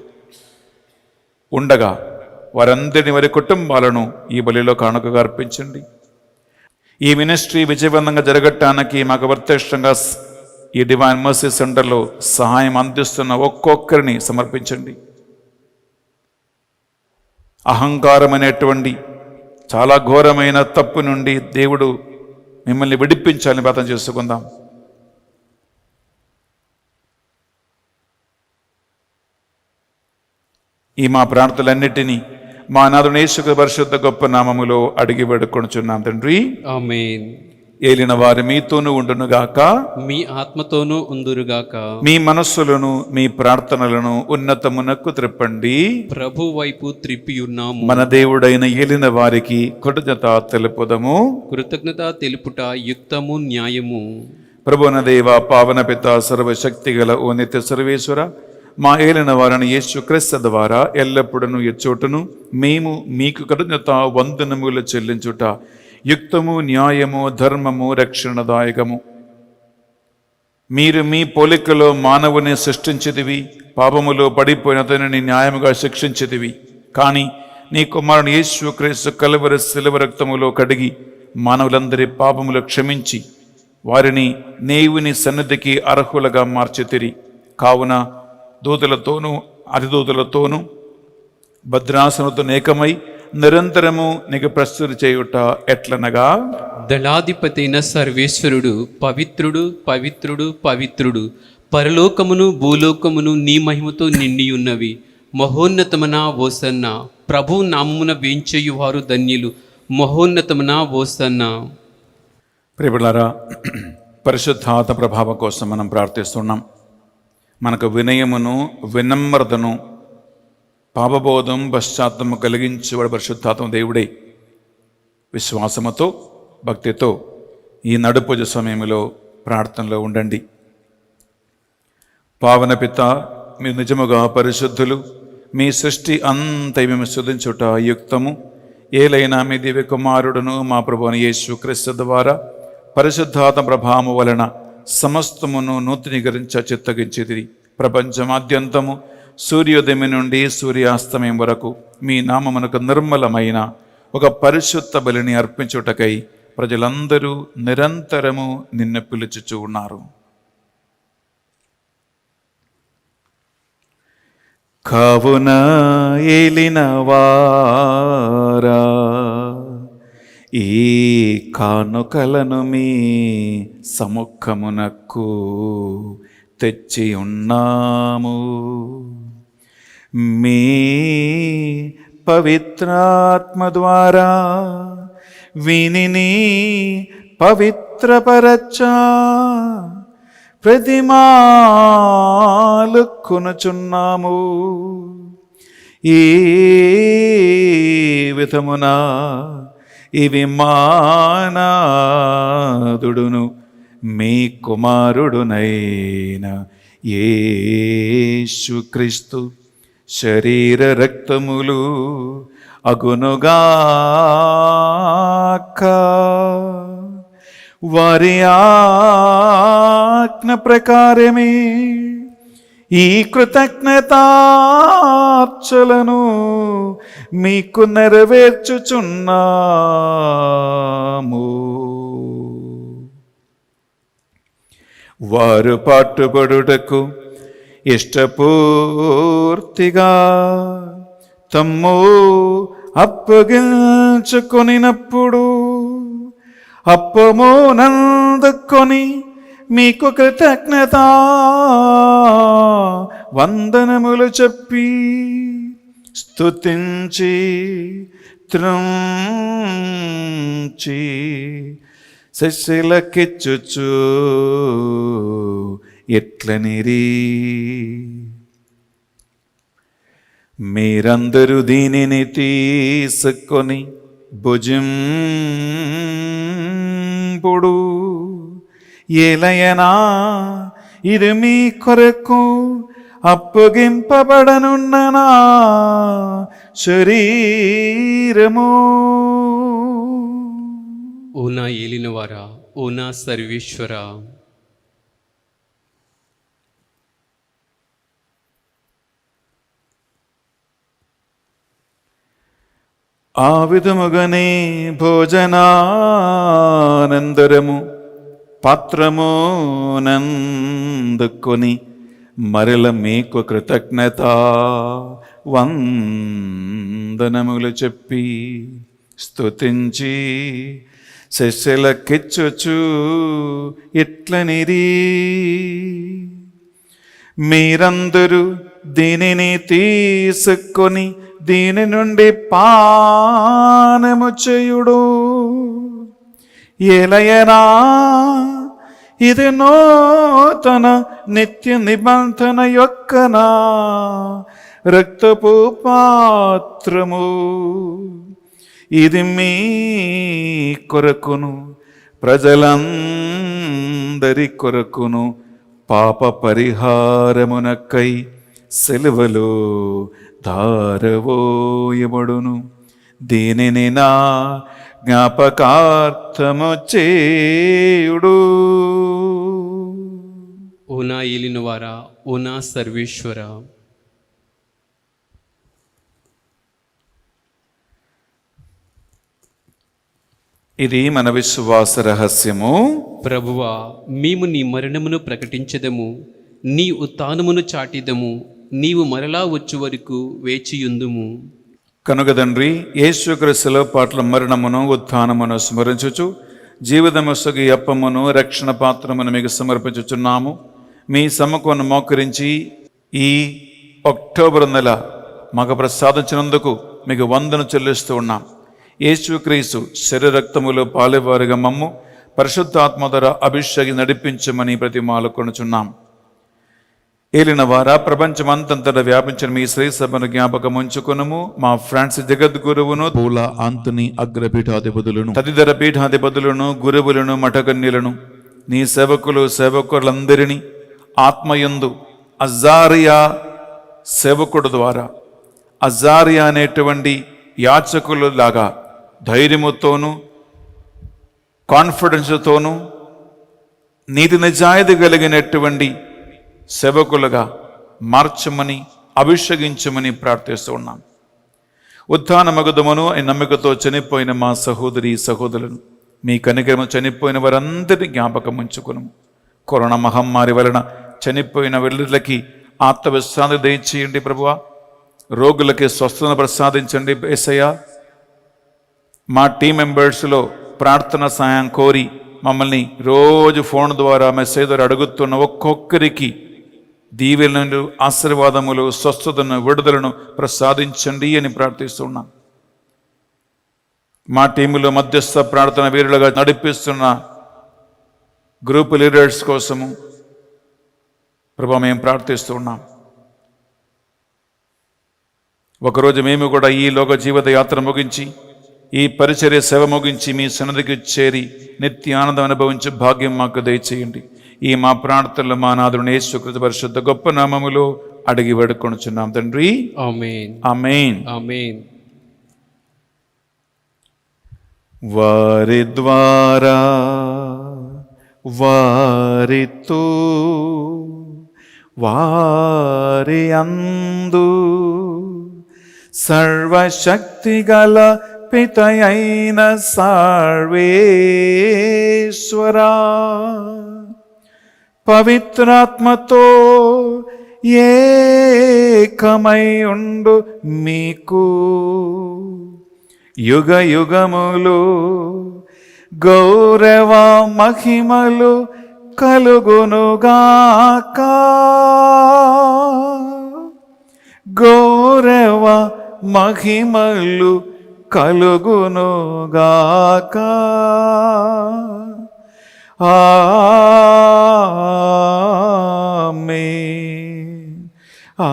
ఉండగా వారందరిని, వారి కుటుంబాలను ఈ బలిలో కానుకగా అర్పించండి. ఈ మినిస్ట్రీ విజయవంతంగా జరగటానికి మాకు ప్రత్యక్షంగా ఈ డివైన్ మర్సీ సెంటర్లో సహాయం అందిస్తున్న ఒక్కొక్కరిని సమర్పించండి. అహంకారం అనేటువంటి చాలా ఘోరమైన తప్పు నుండి దేవుడు మిమ్మల్ని విడిపించాలని ప్రార్థన చేసుకుందాం. ఈ మా ప్రార్థనలన్నిటినీ మా నాథుని యేసు పరిశుద్ధ గొప్ప నామములో అడిగి వేడుకొనుచున్నాం తండ్రి, ఆమేన్. ఏలిన వారి మీతోనూ ఉండునుగాక, మీ ఆత్మతోనూ ఉందురుగాక. మీ మనస్సులను మీ ప్రార్థనలను ఉన్నతమునకు త్రిప్పండి. ప్రభు వైపు త్రిప్పి ఉన్నాము. మన దేవుడైన ఏలిన వారికి కృతజ్ఞత తెలుపుదము. కృతజ్ఞత తెలుపుట యుక్తము, న్యాయము. ప్రభువున దేవ, పావన పిత, సర్వశక్తి గల ఓ నిత్య సర్వేశ్వర, మా ఏలిన వారిని యేసు క్రీస్తు ద్వారా ఎల్లప్పుడూ ఎచ్చోటును మేము మీకు కృతజ్ఞత వందనములు చెల్లించుట యుక్తము, న్యాయము, ధర్మము, రక్షణదాయకము. మీరు మీ పోలికలో మానవుని సృష్టించితివి, పాపములో పడిపోయిన అతనిని న్యాయముగా శిక్షించితివి. కానీ నీ కుమారుని యేసు క్రీస్తు కలువరి శిలువ రక్తములో కడిగి మానవులందరి పాపములు క్షమించి వారిని దేవుని సన్నిధికి అర్హులుగా మార్చితిరి. కావున దూతలతోనూ అధిదూతలతోనూ భద్రాసనతో ఏకమై నిరంతరము నీకు ప్రస్తుతి చేయుట ఎట్లనగా, దళాధిపతి అయిన సర్వేశ్వరుడు పవిత్రుడు, పవిత్రుడు, పవిత్రుడు. పరలోకమును భూలోకమును నీ మహిమతో నిండి ఉన్నవి. మహోన్నతమన ఓసన్న. ప్రభు నామమున వేంచేయు వారు ధన్యులు. మహోన్నతమన ఓసన్న. ప్రియబిడ్డలారా, పరిశుద్ధాత్మ ప్రభావం కోసం మనం ప్రార్థిస్తున్నాం. మనకు వినయమును, వినమ్రతను, పాపబోధం, పశ్చాత్తము కలిగించేవాడు పరిశుద్ధాత్మ దేవుడే. విశ్వాసముతో, భక్తితో ఈ నడుపూజ సమయంలో ప్రార్థనలో ఉండండి. పావన పిత, మీరు నిజముగా పరిశుద్ధులు. మీ సృష్టి అంతా మేము స్తుతించుట యుక్తము. ఏలైనా మీ దివ్య కుమారుడును మా ప్రభువుని యేసు క్రీస్తు ద్వారా పరిశుద్ధాత్మ ప్రభావము వలన సమస్తమును నూతనీకరించ చిత్తగించితిరి. ప్రపంచమాద్యంతము సూర్యోదయం నుండి సూర్యాస్తమయం వరకు మీ నామమునకు నిర్మలమైన ఒక పరిశుద్ధ బలిని అర్పించుటకై ప్రజలందరూ నిరంతరము నిన్ను పిలుచుచూ ఉన్నారు. కావున ఏలిన వారా, ఈ కానుకలను మీ సముఖమునకు తెచ్చి ఉన్నాము. మీ పవిత్రాత్మ ద్వారా వీనిని పవిత్రపరచా ప్రతిమాలు కొనుచున్నాము. ఈ విధమున ఇవి మానాదుడును మీ కుమారుడునైన యేసుక్రీస్తు శరీర రక్తములు అగునుగాక. వారి ఆజ్ఞ ప్రకారమే ఈ కృతజ్ఞతార్చలను మీకు నెరవేర్చుచున్నాము. వారు పాటుపడుటకు ఇష్టపూర్తిగా తమ్ము అప్పగించుకొనినప్పుడు అప్పము నందుకొని మీకు కృతజ్ఞత వందనములు చెప్పి స్తుతించి త్రుంచి శిష్యులకిచ్చుచు ఎట్లనిరి, మీరందరూ దీనిని తీసుకొని భుజింపుడు. ఏలయనా ఇది మీ కొరకు అప్పగింపబడనున్న నా శరీరము. ఓ నా ఏలినవారా, ఓ నా సర్వేశ్వరా, ఆ విధముగానే భోజనానందరము పాత్రము నందుకొని మరల మీకు కృతజ్ఞత వందనములు చెప్పి స్తుతించి శిష్యులకిచ్చుచు ఇట్లనిరి, మీరందరూ దీనిని తీసుకొని దీని నుండి పానము చేయుడు. ఏలయనా ఇది నూతన నిత్య నిబంధన యొక్క నా రక్తపు పాత్రము. ఇది మీ కొరకును ప్రజలందరి కొరకును పాప పరిహారమునకై సిలువలో ధారవోయబడును. దీనిని నా జ్ఞాపకార్థము చేయుడు. ఓ నా ఏలినవారా, ఓ నా సర్వేశ్వరా, ఇది మన విశ్వాస రహస్యము. ప్రభువా, మేము నీ మరణమును ప్రకటించెదము, నీ ఉత్థానమును చాటిదము, నీవు మరలా వచ్చు వరకు వేచియుందుము. కనుక తండ్రి, యేసుక్రీస్తులో పాటల మరణమును ఉత్థానమును స్మరించుచు జీవితముసగి అప్పమును రక్షణ పాత్రమును మీకు సమర్పించుచున్నాము. మీ సమ్మకును మోకరించి ఈ అక్టోబర్ నెల మాకు ప్రసాదించినందుకు మీకు వందన చెల్లిస్తూ ఉన్నాం. యేసుక్రీస్తు శరీర రక్తములో పాలెవారుగా మమ్ము పరిశుద్ధాత్మ ద్వారా అభిషేకి నడిపించమని ప్రతిమాలు కొనుచున్నాం. ఏలిన వారా, ప్రపంచమంతంతటా వ్యాపించిన మీ శ్రీ సభను జ్ఞాపకం ఉంచుకునము. మా ఫ్రాన్సిస్ జగద్గురువును, పూల ఆంతనీ అగ్రపీఠాధిపతులను, తదితర పీఠాధిపతులను, గురువులను, మఠకన్యులను, నీ సేవకులు సేవకులందరినీ ఆత్మయందు అజారియా సేవకుడు ద్వారా అజారియా అనేటువంటి యాచకులు లాగా ధైర్యముతోనూ కాన్ఫిడెన్స్తోనూ నీతి నిజాయితీ కలిగినటువంటి సేవకులుగా మార్చమని అభిషేకించమని ప్రార్థిస్తూ ఉన్నాం. ఉత్థాన మగుదమును నమ్మికతో చనిపోయిన మా సహోదరి సహోదరులను మీ కనికరము చనిపోయిన వారందరినీ జ్ఞాపకం ఉంచుకును. కరోనా మహమ్మారి వలన చనిపోయిన వెళ్ళకి ఆత్మవిశ్రాంతి దయచేయండి ప్రభువా. రోగులకి స్వస్థతను ప్రసాదించండి యేసయ్యా. మా టీం మెంబర్స్లో ప్రార్థన సహాయం కోరి మమ్మల్ని రోజు ఫోన్ ద్వారా మెసేజ్ ద్వారా అడుగుతున్న ఒక్కొక్కరికి దీవెనలు, ఆశీర్వాదములు, స్వస్థతను, విడుదలను ప్రసాదించండి అని ప్రార్థిస్తున్నాం. మా టీములో మధ్యస్థ ప్రార్థన వీరులుగా నడిపిస్తున్న గ్రూప్ లీడర్స్ కోసము ప్రభా మేము ప్రార్థిస్తూ ఉన్నాం. ఒకరోజు మేము కూడా ఈ లోక జీవిత యాత్ర ముగించి, ఈ పరిచర్య సేవ ముగించి మీ సన్నిధికి చేరి నిత్య ఆనందం అనుభవించే భాగ్యం మాకు దయచేయండి. ఈ మా ప్రార్థనలు మా నాథుని యేసుక్రీస్తు పరిశుద్ధ గొప్ప నామములో అడిగి వేడుకొనుచున్నాం తండ్రి. ఆమేన్. ఆమేన్. ఆమేన్. వారి ద్వారా వారితో వారి అందు సర్వశక్తిగల పితయైన సర్వేశ్వరా పవిత్రాత్మతో ఏకమై ఉండు మీకు యుగ యుగములు గౌరవ మహిమలు కలుగునుగాక. గౌరవ మహిమలు కలుగునుగాక. ఆమేన్. ఆమేన్.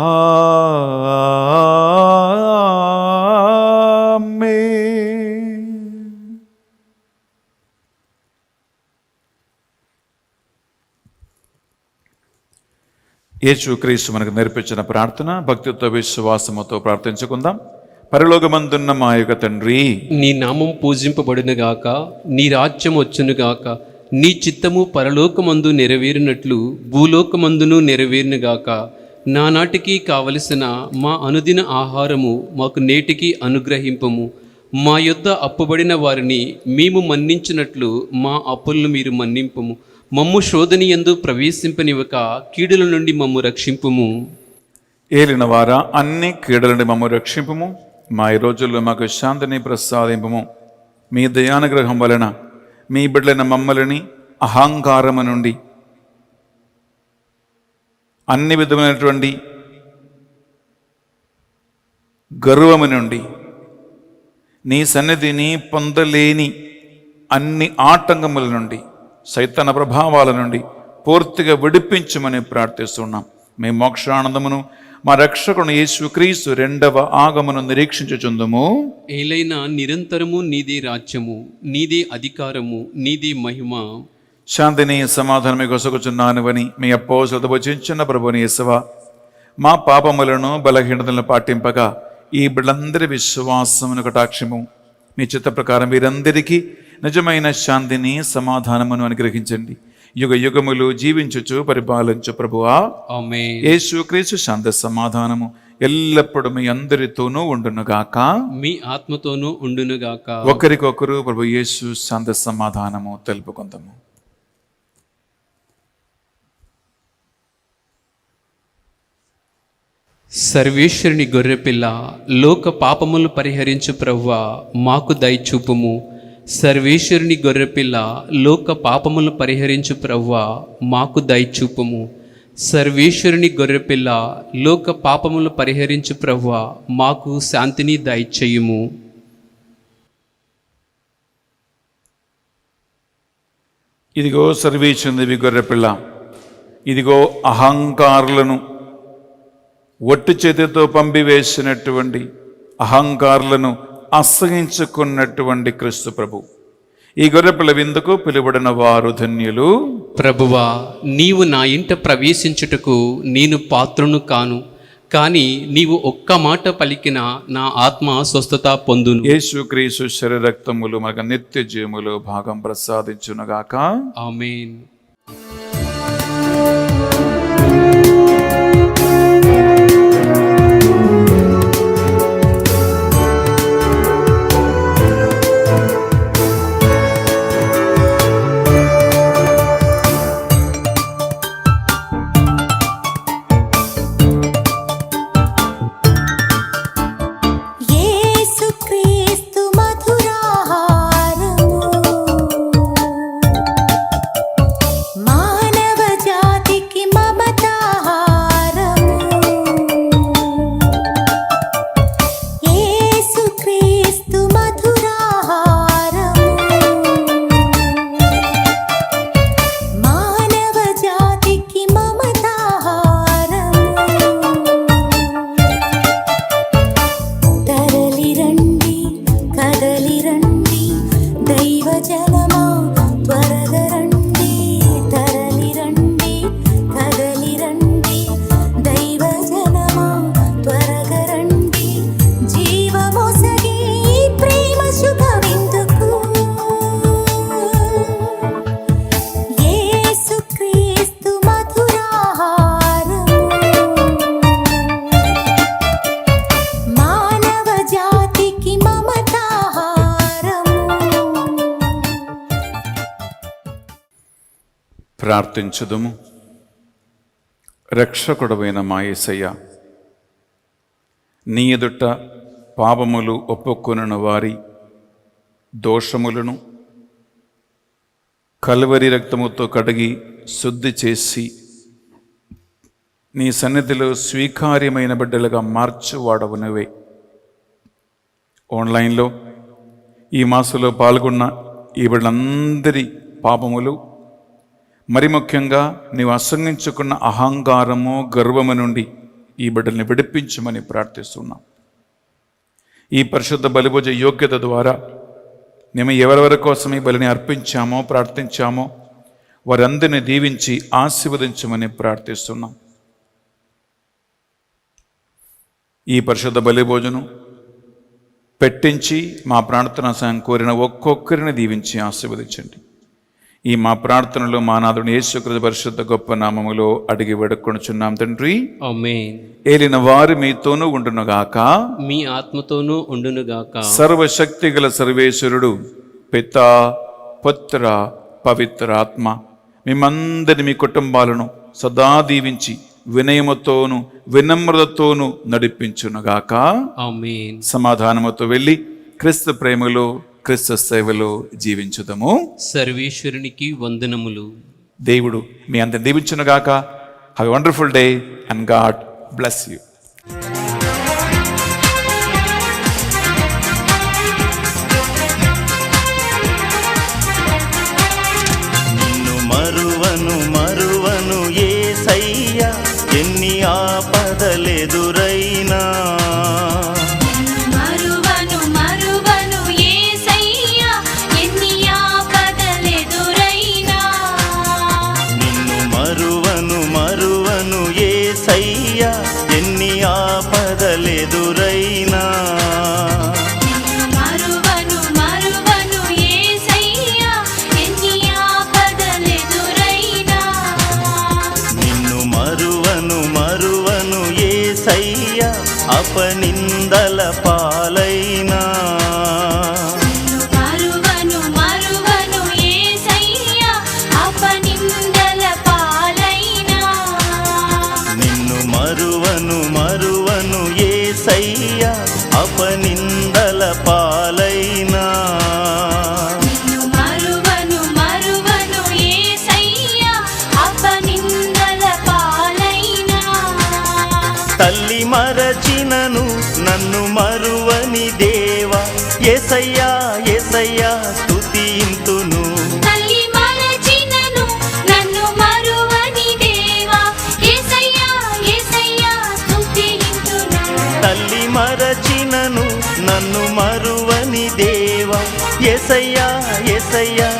యేసుక్రీస్తు మనకు నేర్పించిన ప్రార్థన భక్తితో విశ్వాసముతో ప్రార్థించుకుందాం. పరలోకమందున్న మా యొక్క తండ్రి, నీ నామం పూజింపబడునుగాక, నీ రాజ్యం వచ్చునుగాక, నీ చిత్తము పరలోకమందు నెరవేరినట్లు భూలోకమందును నెరవేరునుగాక. నానాటికి కావలసిన మా అనుదిన ఆహారము మాకు నేటికి అనుగ్రహింపము. మా యొద్ద అప్పుబడిన వారిని మేము మన్నించినట్లు మా అప్పులను మీరు మన్నింపము. మమ్ము శోధనయందు ప్రవేశింపనివ్వక కీడుల నుండి మమ్ము రక్షింపుము. ఏలిన వారా అన్ని కీడుల నుండి మమ్ము రక్షింపుము. మా ఈ రోజుల్లో మాకు శాంతిని ప్రసాదింపము. మీ దయానుగ్రహం వలన మీ బిడ్డలైన మమ్మల్ని అహంకారము నుండి, అన్ని విధమైనటువంటి గర్వము నుండి, నీ సన్నిధిని పొందలేని అన్ని ఆటంకముల నుండి, సైతాన ప్రభావాల నుండి పూర్తిగా విడిపించమని ప్రార్థిస్తున్నాం. మీ మోక్షానందమును మా రక్షకుడు యేసుక్రీస్తు రెండవ ఆగమను నిరీక్షించుచుందుము. ఏలైనా నిరంతరము నీదే రాజ్యము, నీదే అధికారము, నీదే మహిమ. శాంతిని సమాధానం మీకు కొసగుచున్నానువని మీ అపోస్తలులతో వచించిన ప్రభుని యేసువా, మా పాపములను బలహీనతలను పాటింపగా ఈ బిడ్డలందరి విశ్వాసమును కటాక్షము మీ చిత్త ప్రకారం వీరందరికీ నిజమైన శాంతిని సమాధానమును అనుగ్రహించండి. యుగ యుగములు జీవించుచు పరిపాలించు ప్రభువా. ఆమేన్. యేసుక్రీస్తు శాంతి సమాధానము ఎల్లప్పుడూ మీ అందరితోనూ ఉండునుగాక, మీ ఆత్మతోనూ ఉండునుగాక. ఒకరికొకరు ప్రభు యేసు శాంతి సమాధానము తెలుపుకుందాము. సర్వేశ్వరుని గొర్రెపిల్ల, లోక పాపములు పరిహరించు ప్రభువా, మాకు దయచూపుము. సర్వేశ్వరుని గొర్రెపిల్ల, లోక పాపములు పరిహరించు ప్రభువా, మాకు దయచూపుము. సర్వేశ్వరుని గొర్రెపిల్ల, లోక పాపములు పరిహరించు ప్రభువా, మాకు శాంతిని దయచేయుము. ఇదిగో సర్వేశ్వరుని గొర్రెపిల్ల, ఇదిగో అహంకారులను ఒట్టి చేతితో పంపివేసినటువంటి అహంకారులను అసహించుకున్నటువంటి క్రీస్తు ప్రభు. ఈ గొర్రెపిల్ల విందుకు పిలువడిన వారు ధన్యులు. ప్రభువా, నీవు నా ఇంట ప్రవేశించుటకు నేను పాత్రును కాను, కానీ నీవు ఒక్క మాట పలికిన నా ఆత్మ స్వస్థత పొందును. యేసుక్రీస్తు శరీర రక్తములు మనకు నిత్య జీవములో భాగం ప్రసాదించునుగాక. ఆమేన్. యేసుక్రీస్తు మధురాహారము ప్రార్థించుదుము. రక్షకుడవైన మా యేసయ్య, నీ ఎదుట పాపములు ఒప్పుకొనిన వారి దోషములను కల్వరి రక్తముతో కడిగి శుద్ధి చేసి నీ సన్నిధిలో స్వీకార్యమైన బిడ్డలుగా మార్చువాడవు నువ్వే. ఆన్లైన్లో ఈ మాసంలో పాల్గొన్న ఈ బిడ్డలందరి పాపములు, మరి ముఖ్యంగా నీవు అసంగించుకున్న అహంకారము, గర్వము నుండి ఈ బిడ్డల్ని విడిపించమని ప్రార్థిస్తున్నాం. ఈ పరిశుద్ధ బలిభోజ యోగ్యత ద్వారా మేము ఎవరెవరి కోసం ఈ బలిని అర్పించామో, ప్రార్థించామో వారందరినీ దీవించి ఆశీర్వదించమని ప్రార్థిస్తున్నాం. ఈ పరిశుద్ధ బలిభోజనం పెట్టించి మా ప్రార్థన సాయం కోరిన ఒక్కొక్కరిని దీవించి ఆశీర్వదించండి. ఈ మా ప్రార్థనలో మా నాథుని యేసుక్రీస్తు పరిశుద్ధ గొప్ప నామములో అడిగి వేడుకొనుచున్నాం తండ్రి, ఆమేన్. ఏలిన వారు మీతోనూ ఉండునుగాక. మీ ఆత్మతోనూ ఉండునుగాక. సర్వశక్తి గల సర్వేశ్వరుడు పిత, పుత్ర, పవిత్ర ఆత్మ మిమ్మందరి మీ కుటుంబాలను సదా దీవించి వినయముతోను వినమ్రతతోను నడిపించునుగాక. ఆమేన్. సమాధానముతో వెళ్ళి క్రీస్తు ప్రేమలో, క్రీస్తు సేవలో జీవించుదము. సర్వేశ్వరునికి వందనములు. దేవుడు మీ అందరిని దీవించునుగాక. Have a wonderful day and God bless you. నిన్ను మరువను మరువను యేసయ్యా, ఎన్ని ఆపదలెదురైనా. మరువను మరువను యేసయ్యా, ఎన్ని ఆపదలెదురైనా. నిన్ను మరువను మరువను యేసయ్యా, ఎన్ని ఆపదలెదురైనా. మరువను మరువను యేసయ్యా, ఎన్ని ఆపదలెదురైనా. నిన్ను మరువను మరువను యేసయ్యా, అపనిందల పాలైనా. మరువను మరువను యేసయ్యా, అపనిందల పాలైనా. నిన్ను మరువను మరువను యేసయ్యా, అపనిందల పాలైనా. మరువను మరువను యేసయ్యా, అపనిందల పాలైనా. తల్లి మరచినను నన్ను మరువని దేవా, యేసయ్యా యేసయ్యా స్తుతింతును. తల్లి మరచినను నన్ను మరువని దేవా, యేసయ్యా యేసయ్యా స్తుతింతును. తల్లి మరచినను నన్ను మరువని దేవా, యేసయ్యా యేసయ్యా